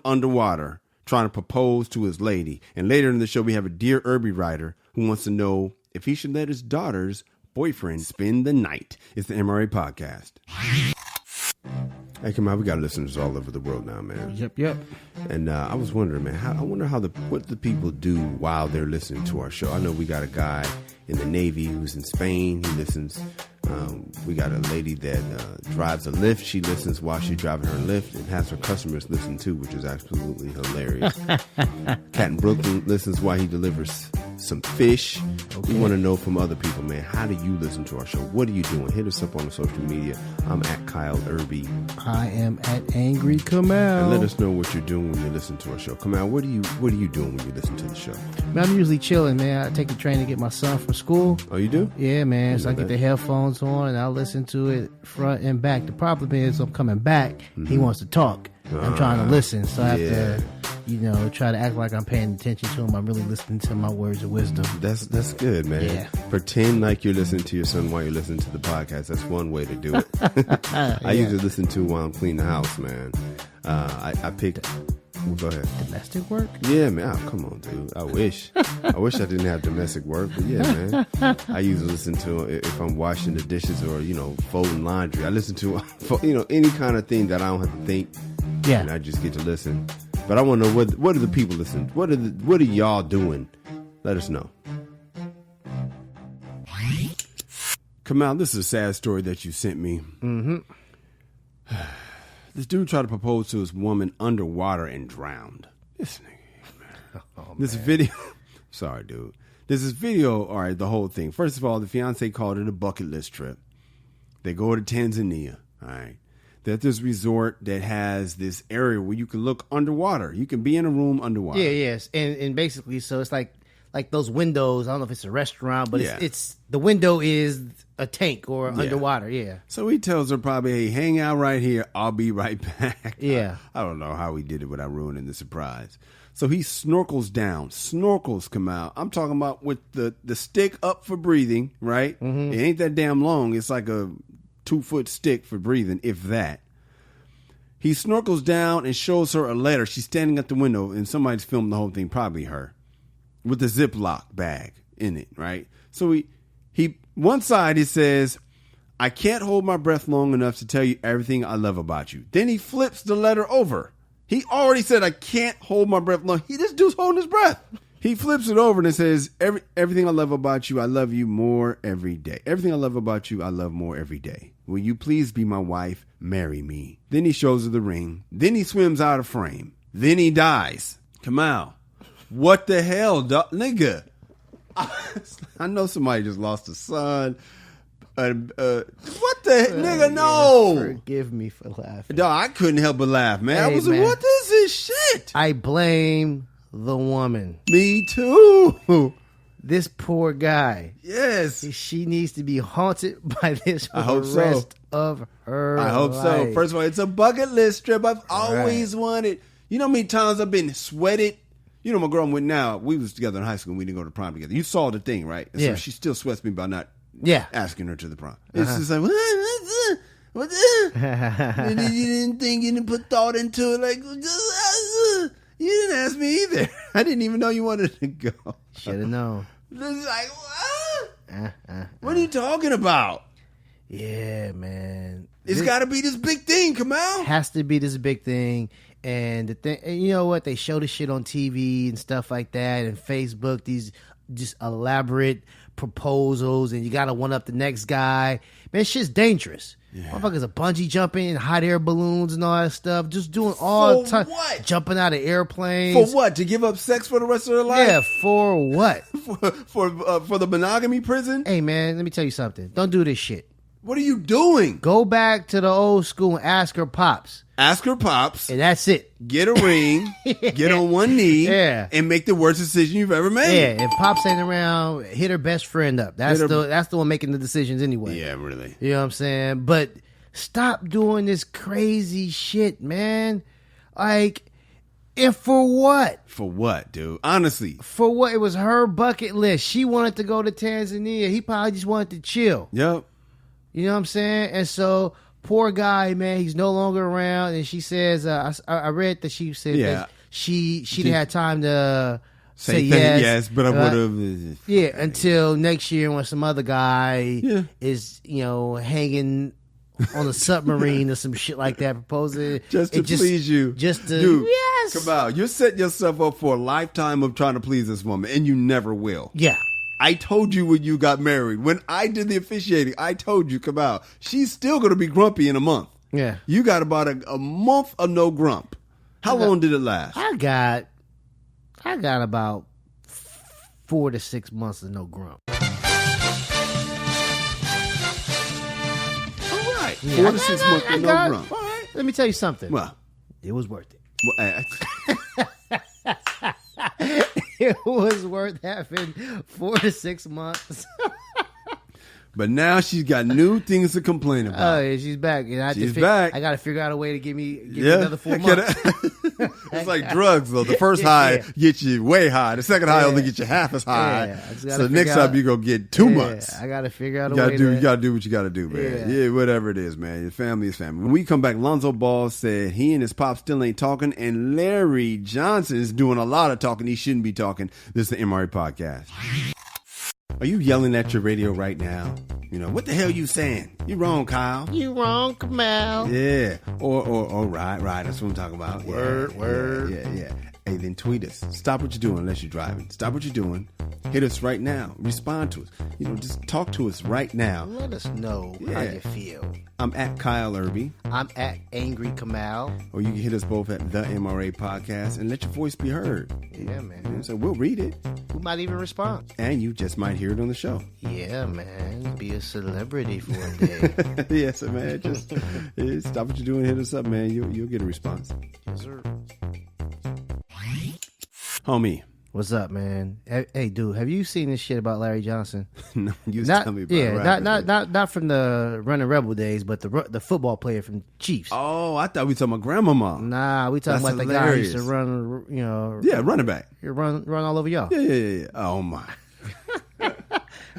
underwater trying to propose to his lady. And later in the show, we have a Dear Erby writer who wants to know if he should let his daughter's boyfriend spend the night. It's the MRA podcast. Hey, come on, we got listeners all over the world now, man. Yep. And I was wondering, man, I wonder what the people do while they're listening to our show. I know we got a guy in the Navy who's in Spain. He listens. We got a lady that drives a Lyft. She listens while she's driving her Lyft and has her customers listen too, which is absolutely hilarious. Cat in Brooklyn listens while he delivers some fish. Okay. We want to know from other people, man, how do you listen to our show? What are you doing? Hit us up on the social media. I'm at Kyle Erby. I am at Angry Kamal. And let us know what you're doing when you listen to our show. Kamal, what are you doing when you listen to the show? Man, I'm usually chilling, man. I take the train to get my son from school. Oh, you do? Yeah, man. So I get the headphones on and I'll listen to it front and back. The problem is I'm coming back. He wants to talk. I'm trying to listen. So I have to, you know, try to act like I'm paying attention to him. I'm really listening to my words of wisdom. That's good, man. Yeah. Pretend like you're listening to your son while you're listening to the podcast. That's one way to do it. I usually listen to while I'm cleaning the house, man. I picked... Well, go ahead. Domestic work? Yeah, man. Oh, come on, dude. I wish I didn't have domestic work, but yeah, man. I usually listen to if I'm washing the dishes or, you know, folding laundry. I listen to, you know, any kind of thing that I don't have to think. Yeah. And I just get to listen. But I want to know what do the people listen? What are y'all doing? Let us know. Kamal, this is a sad story that you sent me. Mm-hmm. This dude tried to propose to his woman underwater and drowned. This nigga, man. Oh, this video. Sorry, dude. There's this video. All right, the whole thing. First of all, the fiance called it a bucket list trip. They go to Tanzania. All right. They're at this resort that has this area where you can look underwater. You can be in a room underwater. Yeah, yes. And basically, so it's like those windows. I don't know if it's a restaurant, but it's the window is a tank or underwater. Yeah. So he tells her probably, hey, hang out right here. I'll be right back. Yeah. I don't know how he did it without ruining the surprise. So he snorkels down. Snorkels come out. I'm talking about with the stick up for breathing, right? Mm-hmm. It ain't that damn long. It's like a 2-foot stick for breathing, if that. He snorkels down and shows her a letter. She's standing at the window, and somebody's filmed the whole thing, probably her, with a Ziploc bag in it, right? So he one side it says, I can't hold my breath long enough to tell you everything I love about you. Then he flips the letter over. He already said, I can't hold my breath long. This dude's holding his breath. He flips it over and it says, everything I love about you, I love you more every day. Everything I love about you, I love more every day. Will you please be my wife? Marry me. Then he shows her the ring. Then he swims out of frame. Then he dies. Kamal, what the hell, nigga? I know somebody just lost a son. What the nigga? No. Forgive me for laughing. Dog, I couldn't help but laugh, man. Hey, I was like, what is this shit? I blame the woman. Me too. This poor guy. Yes. She needs to be haunted by this for the rest of her life. I hope so. First of all, it's a bucket list trip I've always wanted. You know how many times I've been sweated? You know, my girl I'm with now, we was together in high school and we didn't go to prom together. You saw the thing, right? And so she still sweats me by not asking her to the prom. It's just like, what? You didn't think, you didn't put thought into it. Like, You didn't ask me either. I didn't even know you wanted to go. Should have known. It's like, what? What are you talking about? Yeah, man. It's got to be this big thing, Kamal. Has to be this big thing. And the thing, and you know what? They show the shit on TV and stuff like that, and Facebook. These just elaborate proposals, and you got to one up the next guy. Man, shit's dangerous. Yeah. Motherfuckers are bungee jumping and hot air balloons and all that stuff. Just doing all the time. What? Jumping out of airplanes. For what? To give up sex for the rest of their life? Yeah, for what? for the monogamy prison? Hey, man, let me tell you something. Don't do this shit. What are you doing? Go back to the old school and ask her pops. Ask her pops. And that's it. Get a ring. Get on one knee. Yeah. And make the worst decision you've ever made. Yeah. If pops ain't around, hit her best friend up. That's the one making the decisions anyway. Yeah, really. You know what I'm saying? But stop doing this crazy shit, man. Like, and for what? For what, dude? Honestly. For what? It was her bucket list. She wanted to go to Tanzania. He probably just wanted to chill. Yep. You know what I'm saying? And so, poor guy, man, he's no longer around. And she says, I read that she said that she didn't have time to say yes. But I would have. Yeah, until next year when some other guy is, hanging on a submarine or some shit like that, proposing. Just to please you. Just to. Dude, yes. Come out. You're setting yourself up for a lifetime of trying to please this woman, and you never will. Yeah. I told you when you got married. When I did the officiating, I told you, come out. She's still going to be grumpy in a month. Yeah. You got about a month of no grump. How long did it last? I got about 4 to 6 months of no grump. All right. 4 to 6 months of no grump. All right. Let me tell you something. Well, it was worth it. Well, It was worth having 4 to 6 months. But now she's got new things to complain about. Oh, yeah, she's back. And she's back. I got to figure out a way to give me another 4 months. It's like drugs, though. The first high gets you way high. The second high only gets you half as high. Yeah, so next time you go get 2 months. I got to figure out a way. You got to do what you got to do, man. Yeah, whatever it is, man. Your family is family. When we come back, Lonzo Ball said he and his pop still ain't talking, and Larry Johnson is doing a lot of talking. He shouldn't be talking. This is the MRA Podcast. Are you yelling at your radio right now? What the hell you saying? You wrong, Kyle. You wrong, Kamal. Yeah. Or right. That's what I'm talking about. Word. Yeah. Hey, then tweet us. Stop what you're doing unless you're driving. Stop what you're doing. Hit us right now. Respond to us. Just talk to us right now. Let us know how you feel. I'm at Kyle Erby. I'm at Angry Kamal. Or you can hit us both at the MRA Podcast and let your voice be heard. Yeah, man. So we'll read it. We might even respond. And you just might hear it on the show. Yeah, man. Be a celebrity for a day. Yes, man. Just stop what you're doing. Hit us up, man. You'll get a response. Yes, sir. Homie. What's up, man? Hey, dude, have you seen this shit about Larry Johnson? No, you tell me about it. Yeah, not from the Running Rebel days, but the football player from Chiefs. Oh, I thought we talking about Grandmama. Nah, we talking about the guy who used to run, running back. Run all over y'all. Yeah. Oh my.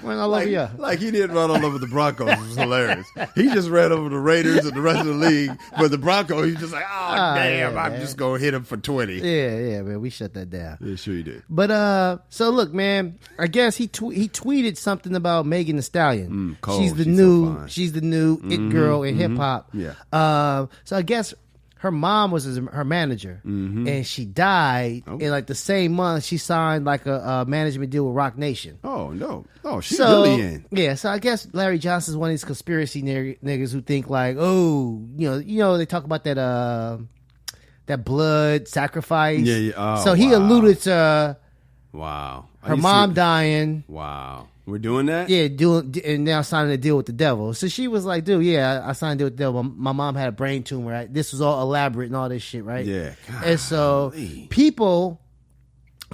Run all over y'all. Like he didn't run all over the Broncos. It was hilarious. He just ran over the Raiders and the rest of the league. But the Broncos, he's just like, damn, I'm just going to hit him for 20. Yeah, man. We shut that down. Yeah, sure you did. But, so look, man, I guess he tweeted something about Megan Thee Stallion. She's the new it girl in hip hop. Yeah. So I guess her mom was her manager, and she died. In like the same month, she signed like a management deal with Rock Nation. Oh no! Oh, she's really in. Yeah, so I guess Larry Johnson's one of these conspiracy niggas who think like, they talk about that blood sacrifice. Yeah. Oh, so he alluded to her mom dying. Wow. We're doing that? Yeah, and now signing a deal with the devil. So she was like, dude, I signed a deal with the devil. My mom had a brain tumor, right? This was all elaborate and all this shit, right? Yeah. And so people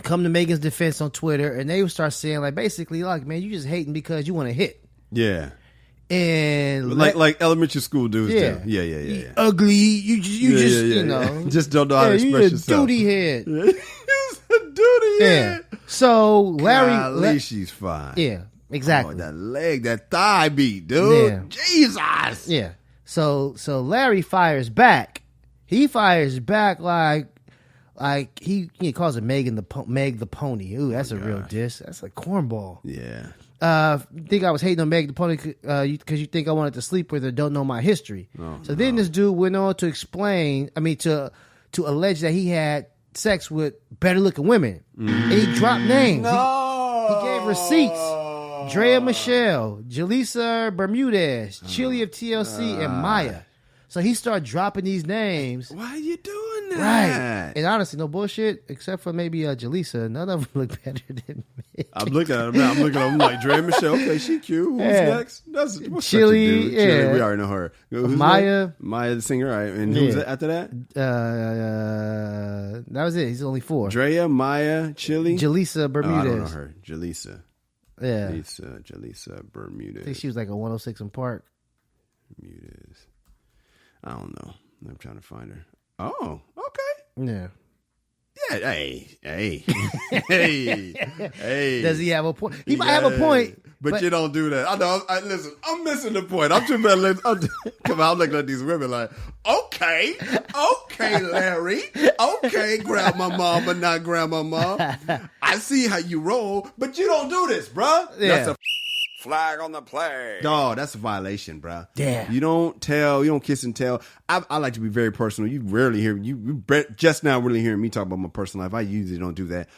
come to Megan's defense on Twitter, and they would start saying, like, basically, like, man, you just hating because you want to hit. Yeah. And like elementary school dudes do. Yeah. You ugly. You just just don't know how to express yourself. Duty head. Duty head. So Larry, she's fine. Yeah, exactly. Oh, that leg, that thigh beat, dude. Yeah. Jesus. Yeah. So Larry fires back. He fires back like, Like he calls it Meg the Pony. Ooh, that's a real diss. That's a cornball. Yeah. Think I was hating on Meg the Pony because you think I wanted to sleep with her, don't know my history. Then this dude went on to explain, to allege that he had sex with better looking women. And he dropped names. He gave receipts. Drea Michelle, Jaleesa Bermudez, Chili of TLC, and Maya. So he started dropping these names. Why are you doing that? Right. And honestly, no bullshit, except for maybe Jaleesa. None of them look better than me. I'm looking at him now. I'm looking at him like Drea Michelle. Okay, she cute. Who's next? What's Chili. Yeah. Chili, we already know her. Who's Maya. That? Maya, the singer. All right. And who's after that? That was it. He's only 4. Drea, Maya, Chili. Jaleesa Bermudez. I don't know her. Jaleesa. Yeah. Jaleesa Bermudez. I think she was like a 106 in Park. Bermudez. I don't know. I'm trying to find her. Oh, okay. Yeah. Yeah, hey. Does he have a point? He might have a point. But you don't do that. I know. Listen, I'm missing the point. I'm too bad. Come on, I'm looking at these women like, okay, Larry. Okay, grandma mom, but not grandma mom. I see how you roll, but you don't do this, bruh. Yeah. That's a flag on the play. No, that's a violation, bruh. Yeah. You don't kiss and tell. I like to be very personal. You rarely hear, you just now really hearing me talk about my personal life. I usually don't do that.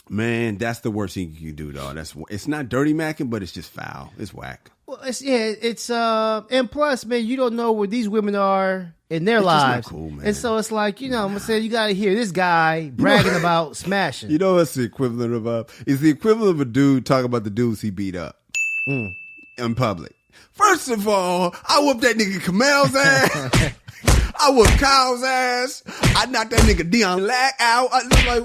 Man, that's the worst thing you can do, dog. It's not dirty macking, but it's just foul. It's whack. Well, and plus, man, you don't know where these women are in their lives. Just not cool, man. And so it's like, I'm gonna say you gotta hear this guy bragging about smashing. You know what's the equivalent of it's the equivalent of a dude talking about the dudes he beat up in public. First of all, I whooped that nigga Kamel's ass. I whooped Kyle's ass. I knocked that nigga Dion Lack out. I was like,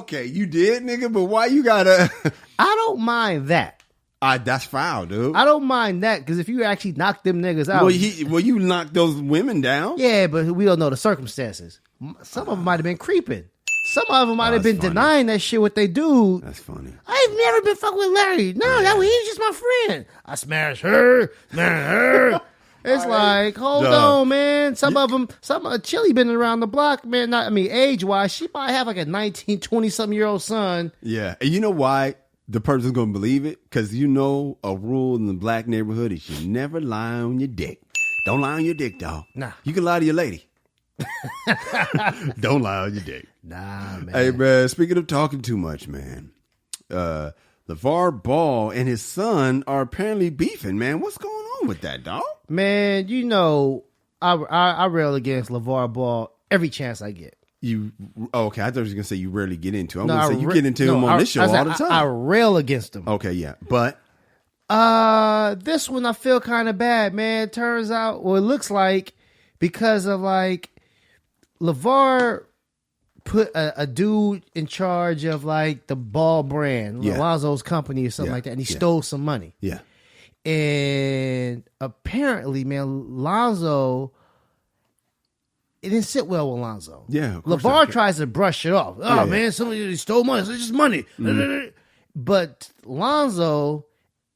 okay, you did, nigga, but why you gotta? I don't mind that. That's foul, dude. I don't mind that because if you actually knock them niggas out, well, you knocked those women down. Yeah, but we don't know the circumstances. Some of them might have been creeping. Some of them might have been denying that shit what they do. That's funny. I've never been fucking with Larry. No, he was just my friend. I smashed her. It's like, hold on, man. Some Chili been around the block, man. Age-wise, she might have like a 19, 20-something-year-old son. Yeah, and you know why the person's going to believe it? Because a rule in the black neighborhood is you never lie on your dick. Don't lie on your dick, dog. Nah. You can lie to your lady. Don't lie on your dick. Nah, man. Hey, man, speaking of talking too much, man, LeVar Ball and his son are apparently beefing, man. What's going on with that, dog? Man, I rail against LeVar Ball every chance I get. Okay, I thought you were going to say you rarely get into him. I'm going to say you get into him on this show all the time. I rail against him. Okay, yeah, but this one I feel kind of bad, man. Turns out, it looks like because of like LeVar put a dude in charge of like the Ball brand, Lonzo's company or something like that, and he stole some money. Yeah. And apparently, man, Lonzo, it didn't sit well with Lonzo. Yeah. LeVar tries to brush it off. Man, somebody stole money. It's just money. Mm-hmm. But Lonzo,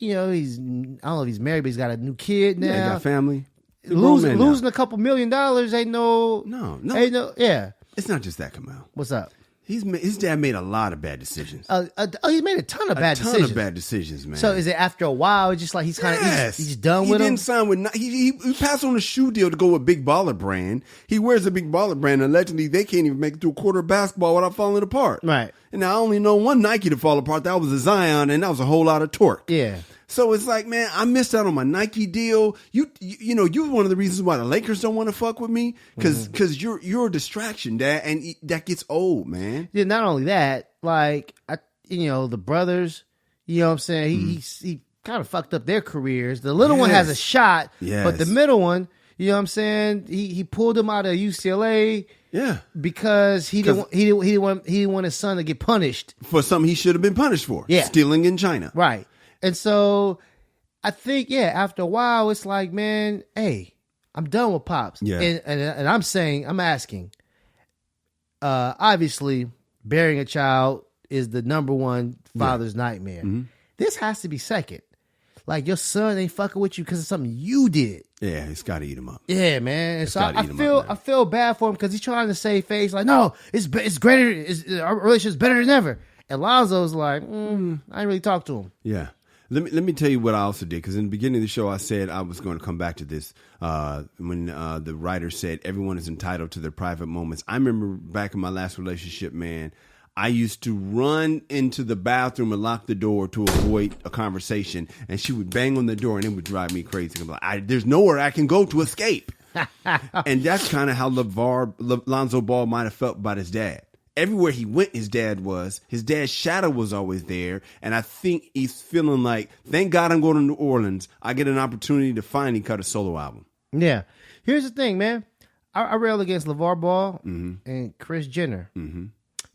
I don't know if he's married, but he's got a new kid now. Yeah, he got family. Losing a couple $1 million ain't no. Yeah. It's not just that, Kamal. What's up? His dad made a lot of bad decisions. He made a ton of bad decisions. A ton of bad decisions, man. So is it after a while, it's just like he's kind of he's done with him? He didn't sign with. He passed on a shoe deal to go with Big Baller Brand. He wears a Big Baller Brand, and allegedly they can't even make it through a quarter of basketball without falling apart. Right. And I only know one Nike to fall apart. That was a Zion, and that was a whole lot of torque. Yeah. So it's like, man, I missed out on my Nike deal. You're one of the reasons why the Lakers don't want to fuck with me because you're a distraction, Dad, and that gets old, man. Yeah, not only that, like the brothers, you know what I'm saying? He kind of fucked up their careers. The little one has a shot, but the middle one, you know what I'm saying? He pulled him out of UCLA. Yeah, because he didn't want his son to get punished for something he should have been punished for. Yeah, stealing in China. Right. And so I think, after a while, it's like, man, hey, I'm done with Pops. Yeah. And I'm asking, obviously, bearing a child is the number one father's nightmare. Mm-hmm. This has to be second. like your son ain't fucking with you because of something you did. Yeah, it's got to eat him up. Yeah, man. And so I feel bad for him because he's trying to save face. Like, no, it's greater. Our relationship's better than ever. And Lonzo's like, I didn't really talk to him. Yeah. Let me tell you what I also did, because in the beginning of the show I said I was going to come back to this when the writer said everyone is entitled to their private moments. I remember back in my last relationship, man, I used to run into the bathroom and lock the door to avoid a conversation, and she would bang on the door, and it would drive me crazy. I'm like, there's nowhere I can go to escape. And that's kind of how Lonzo Ball might have felt about his dad. Everywhere he went, his dad's shadow was always there. And I think he's feeling like, thank God I'm going to New Orleans. I get an opportunity to finally cut a solo album. Yeah. Here's the thing, man. I railed against LeVar Ball and Kris Jenner. Mm-hmm.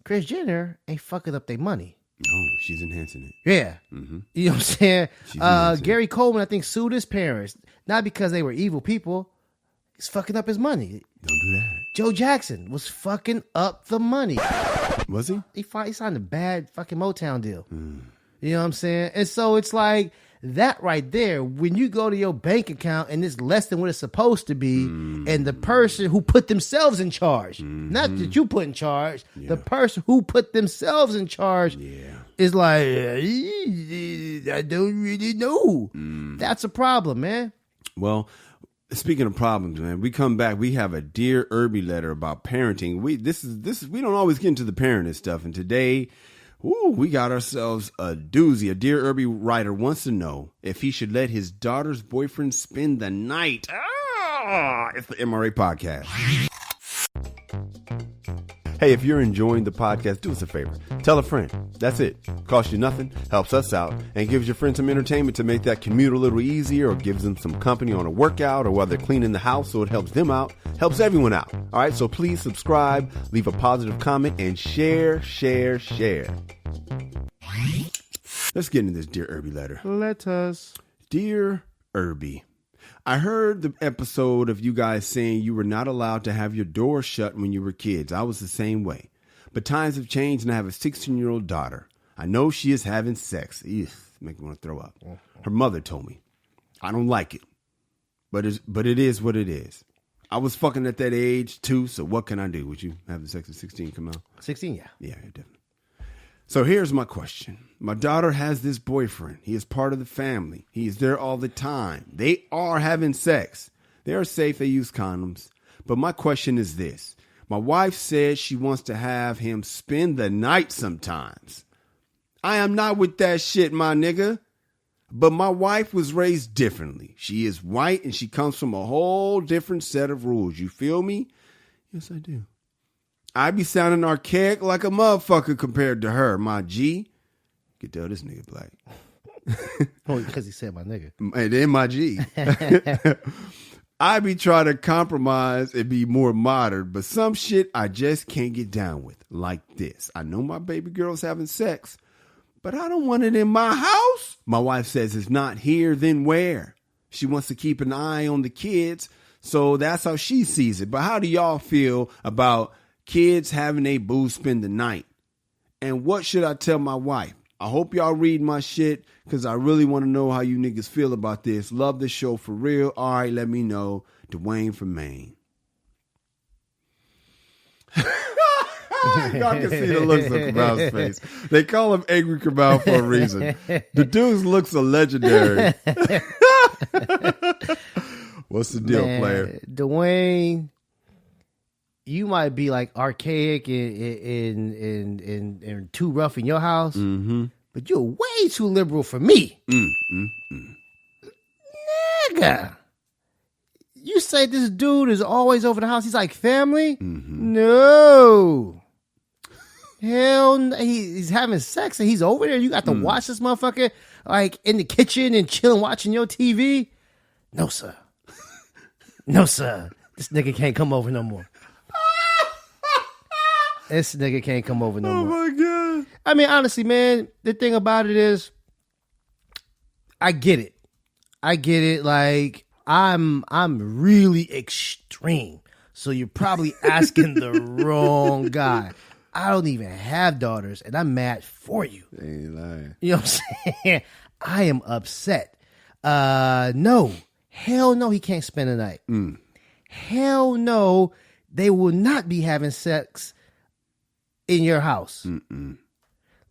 Kris Jenner ain't fucking up their money. No, she's enhancing it. Yeah. Mm-hmm. You know what I'm saying? Gary Coleman, I think, sued his parents. Not because they were evil people. He's fucking up his money. Don't do that. Joe Jackson was fucking up the money. Was he? He signed a bad fucking Motown deal. You know what I'm saying? And so it's like that right there. When you go to your bank account and it's less than what it's supposed to be, and the person who put themselves in charge, not that you put in charge, the person who put themselves in charge is like, I don't really know. That's a problem, man. Well, speaking of problems, man, we come back. We have a Dear Erby letter about parenting. We don't always get into the parenting stuff, and today, we got ourselves a doozy. A Dear Erby writer wants to know if he should let his daughter's boyfriend spend the night. It's the MRA podcast. Hey, if you're enjoying the podcast, do us a favor. Tell a friend. That's it. Costs you nothing, helps us out, and gives your friend some entertainment to make that commute a little easier, or gives them some company on a workout, or while they're cleaning the house, so it helps them out, helps everyone out. All right, so please subscribe, leave a positive comment, and share. Let's get into this Dear Erby letter. Let us. Dear Erby, I heard the episode of you guys saying you were not allowed to have your door shut when you were kids. I was the same way. But times have changed and I have a 16-year-old daughter. I know she is having sex. Ugh, make me want to throw up. Her mother told me. I don't like it. But it is what it is. I was fucking at that age too, so what can I do? Would you have the sex at 16 come out? 16, yeah. Yeah, definitely. So here's my question. My daughter has this boyfriend. He is part of the family. He is there all the time. They are having sex. They are safe. They use condoms. But my question is this. My wife says she wants to have him spend the night sometimes. I am not with that shit, my nigga. But my wife was raised differently. She is white and she comes from a whole different set of rules. You feel me? Yes, I do. I be sounding archaic like a motherfucker compared to her, my G. You can tell this nigga black. Oh, because he said my nigga. And then my G. I be trying to compromise and be more modern, but some shit I just can't get down with. Like this. I know my baby girl's having sex, but I don't want it in my house. My wife says it's not here, then where? She wants to keep an eye on the kids, so that's how she sees it. But how do y'all feel about kids having a boo spend the night? And what should I tell my wife? I hope y'all read my shit because I really want to know how you niggas feel about this. Love the show for real. All right, let me know. Dwayne from Maine. Y'all can see the looks on Kamal's face. They call him Angry Kamal for a reason. The dude's looks are legendary. What's the deal, player? Dwayne, you might be like archaic and too rough in your house, but you're way too liberal for me. Nigga. You say this dude is always over the house. He's like family? No. Hell no. He's having sex and he's over there. You got to watch this motherfucker like in the kitchen and chilling watching your TV? No, sir. No, sir. This nigga can't come over no more. This nigga can't come over no more. Oh, my God. I mean, honestly, man, the thing about it is, I get it. Like, I'm really extreme. So you're probably asking the wrong guy. I don't even have daughters, and I'm mad for you. Ain't lying. You know what I'm saying? I am upset. No. Hell no, he can't spend the night. Hell no, they will not be having sex in your house. Let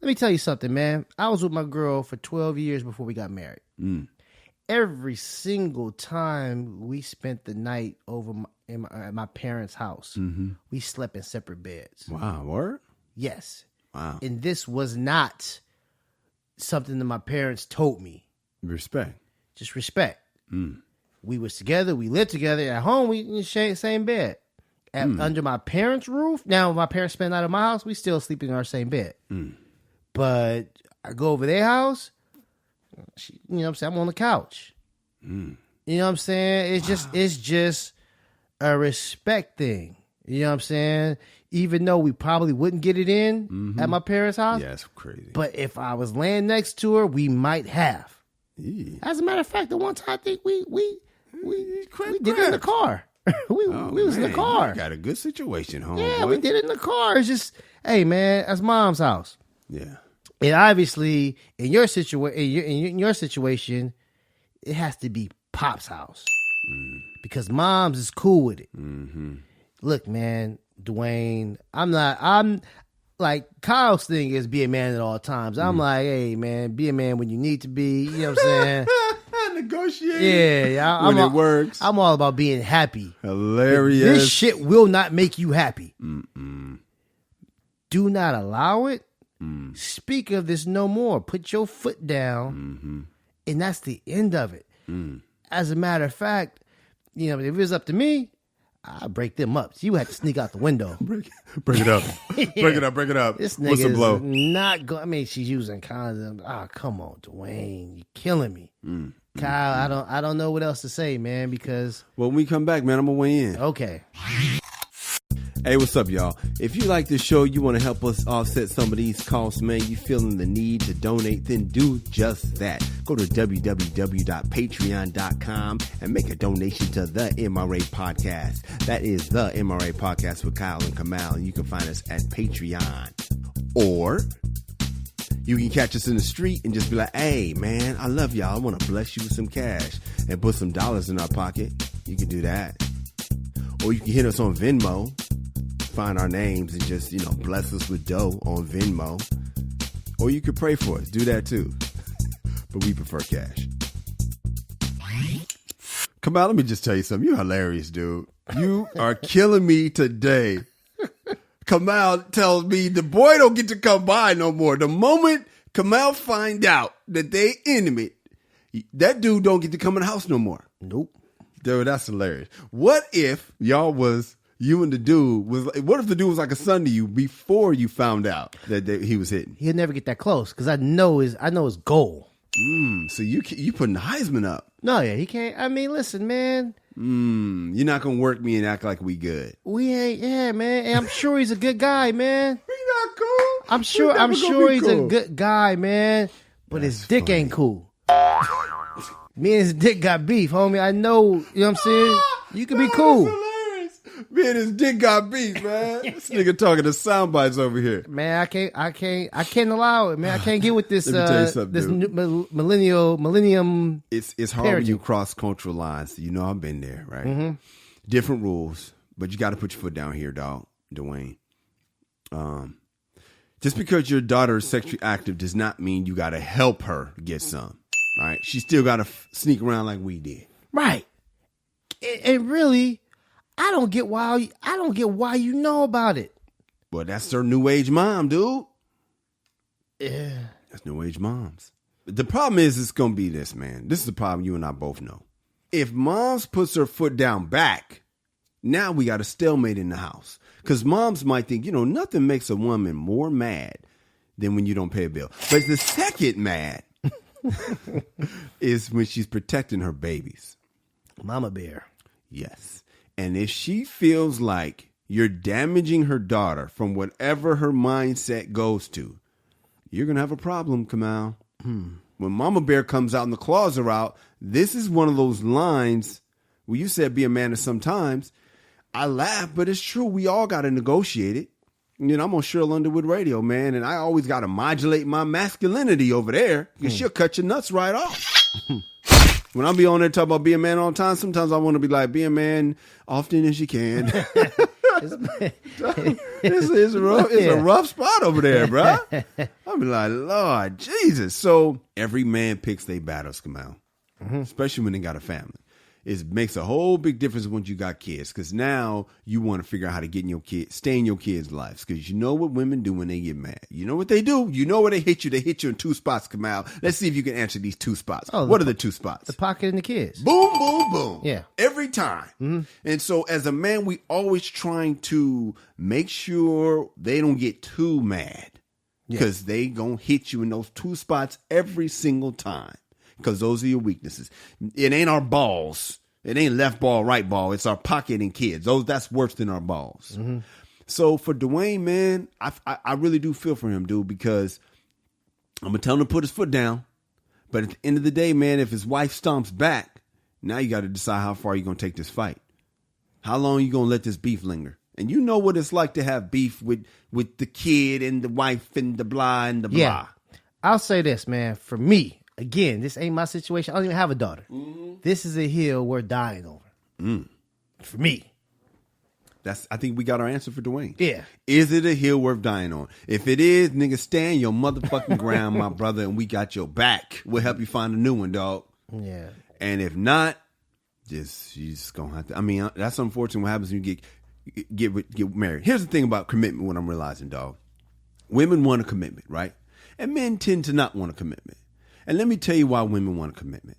me tell you something, man. I was with my girl for 12 years before we got married. Every single time we spent the night over at my parents' house, we slept in separate beds. Wow, word? Yes. Wow. And this was not something that my parents told me. Respect. Just respect. We was together. We lived together. At home, we in the same bed. Under my parents' roof. Now, my parents spend the night at my house. We still sleep in our same bed. But I go over their house. You know what I'm saying? I'm on the couch. You know what I'm saying? It's just a respect thing. You know what I'm saying? Even though we probably wouldn't get it in at my parents' house. Yeah, that's crazy. But if I was laying next to her, we might have. Yeah. As a matter of fact, the one time I think we did it in the car. we was in the car. You got a good situation, homie. Yeah, we did it in the car. It's just, hey man, that's mom's house. Yeah. And obviously, in your situation, it has to be Pop's house because mom's is cool with it. Look, man, Dwayne, I'm like Kyle's thing is be a man at all times. I'm like, hey, man, be a man when you need to be. You know what I'm saying? Negotiate. Yeah, when it works. I'm all about being happy. Hilarious. This shit will not make you happy. Do not allow it. Speak of this no more. Put your foot down, and that's the end of it. As a matter of fact, you know, if it was up to me, I'd break them up. So you had to sneak out the window. Break it up. Break it up. This What's the blow? nigga is not going. I mean, she's using condoms. Oh, come on, Dwayne, you're killing me. Kyle, I don't know what else to say, man. Because when we come back, man, I'm gonna weigh in. Okay. Hey, what's up, y'all? If you like this show, you want to help us offset some of these costs, man, you feeling the need to donate, then do just that. Go to www.patreon.com and make a donation to the MRA Podcast. That is the MRA Podcast with Kyle and Kamal, and you can find us at Patreon. Or you can catch us in the street and just be like, hey, man, I love y'all. I want to bless you with some cash and put some dollars in our pocket. You can do that. Or you can hit us on Venmo. Find our names and just, you know, bless us with dough on Venmo. Or you could pray for us. Do that too. But we prefer cash. Come on, let me just tell you something. You're hilarious, dude. You are killing me today. Kamal tells me the boy don't get to come by no more. The moment Kamal find out that they intimate, that dude don't get to come in the house no more. Nope. Dude, that's hilarious. What if y'all was... You and the dude was. What if the dude was like a son to you before you found out that he was hitting? He'll never get that close because I know his goal. So you putting the Heisman up? No, yeah, he can't. I mean, listen, man. You're not gonna work me and act like we good. We ain't. Yeah, man. And I'm sure he's a good guy, man. We not cool. I'm sure he's a good guy, man. But that's his dick ain't cool. Me and his dick got beef, homie. I know. You know what I'm saying? You can be cool. Me and his dick got beef, man. This nigga talking to sound bites over here. Man, I can't allow it, man. I can't get with this Let me tell you something, this dude. millennium. It's hard when you cross cultural lines. You know I've been there, right? Different rules, but you got to put your foot down here, dog, Dwayne. Just because your daughter is sexually active does not mean you got to help her get some. All right, she still got to sneak around like we did, right? And really. I don't get why you know about it. Well, that's her new age mom, dude. Yeah. That's new age moms. The problem is it's going to be this, man. This is the problem you and I both know. If moms puts her foot down back, now we got a stalemate in the house. Because moms might think, you know, nothing makes a woman more mad than when you don't pay a bill. But the second mad is when she's protecting her babies. Mama bear. Yes. And if she feels like you're damaging her daughter from whatever her mindset goes to, you're going to have a problem, Kamal. When Mama Bear comes out and the claws are out, this is one of those lines where you said be a man at sometimes. I laugh, but it's true. We all got to negotiate it. You know, I'm on Cheryl Underwood Radio, man, and I always got to modulate my masculinity over there because she'll cut your nuts right off. When I be on there talking about be a man all the time, sometimes I want to be like, be a man often as you can. It's a rough spot over there, bro. I be like, Lord Jesus. So every man picks their battles, Kamal, especially when they got a family. It makes a whole big difference once you got kids, because now you want to figure out how to get in your stay in your kids' lives, because you know what women do when they get mad. You know what they do. You know where they hit you. They hit you in 2 spots, Kamal. Let's see if you can answer these 2 spots. What are the 2 spots? The pocket and the kids. Boom, boom, boom. Yeah. Every time. And so as a man, we always trying to make sure they don't get too mad, because they going to hit you in those 2 spots every single time. Because those are your weaknesses. It ain't our balls. It ain't left ball, right ball. It's our pocket and kids. That's worse than our balls. So for Dwayne, man, I really do feel for him, dude, because I'm going to tell him to put his foot down. But at the end of the day, man, if his wife stomps back, now you got to decide how far you're going to take this fight. How long are you going to let this beef linger? And you know what it's like to have beef with the kid and the wife and the blah and the blah. Yeah. I'll say this, man. For me, again, this ain't my situation. I don't even have a daughter. This is a hill we're dying over. For me. I think we got our answer for Dwayne. Yeah. Is it a hill worth dying on? If it is, nigga, stand your motherfucking ground, my brother, and we got your back. We'll help you find a new one, dog. Yeah. And if not, you just gonna have to. I mean, that's unfortunate what happens when you get married. Here's the thing about commitment, what I'm realizing, dog. Women want a commitment, right? And men tend to not want a commitment. And let me tell you why women want a commitment.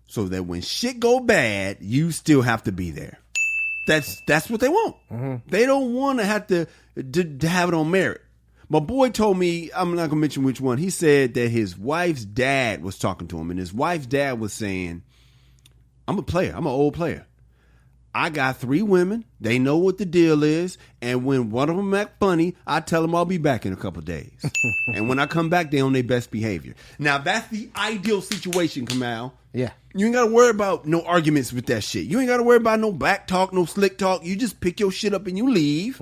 So that when shit go bad, you still have to be there. That's what they want. They don't want to have to have it on merit. My boy told me, I'm not going to mention which one. He said that his wife's dad was talking to him, and his wife's dad was saying, I'm a player. I'm an old player. I got 3 women. They know what the deal is. And when one of them act funny, I tell them I'll be back in a couple of days. And when I come back, they on their best behavior. Now, that's the ideal situation, Kamal. Yeah. You ain't got to worry about no arguments with that shit. You ain't got to worry about no back talk, no slick talk. You just pick your shit up and you leave.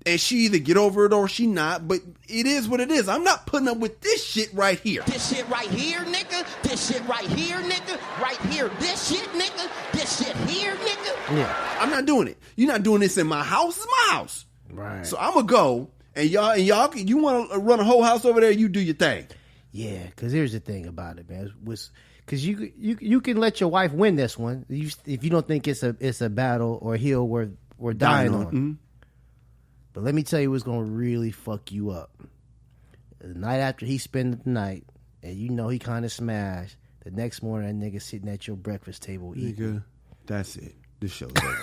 And she either get over it or she not. But it is what it is. I'm not putting up with this shit right here. This shit right here, nigga. This shit right here, nigga. Right here, this shit, nigga. This shit here, nigga. Yeah. I'm not doing it. You're not doing this in my house. It's my house. Right. So I'm going to go. And y'all, you want to run a whole house over there, you do your thing. Yeah, because here's the thing about it, man. Because you can let your wife win this one if you don't think it's a battle or a hill we're dying on. But let me tell you what's going to really fuck you up. The night after he spent the night, and you know he kind of smashed, the next morning that nigga sitting at your breakfast table eating. Nigga, that's it. This show's over.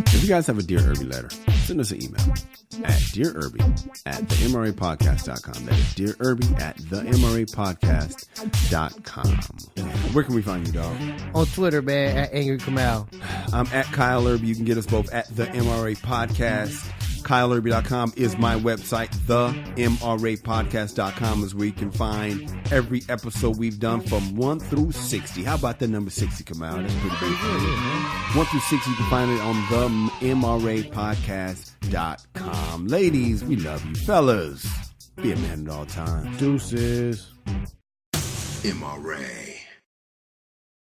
If you guys have a Dear Erby letter, send us an email at dearerby@themrapodcast.com. That is Dear Erby at themrapodcast.com. Where can we find you, dog? On Twitter, man, at Angry Kamal. I'm at Kyle Erby. You can get us both at the MRA Podcast. KyleErby.com is my website. TheMRAPodcast.com is where you can find every episode we've done from 1 through 60. How about the number 60 come out? That's pretty big. 1 through 60, you can find it on TheMRAPodcast.com. Ladies, we love you. Fellas, be a man at all times. Deuces. MRA.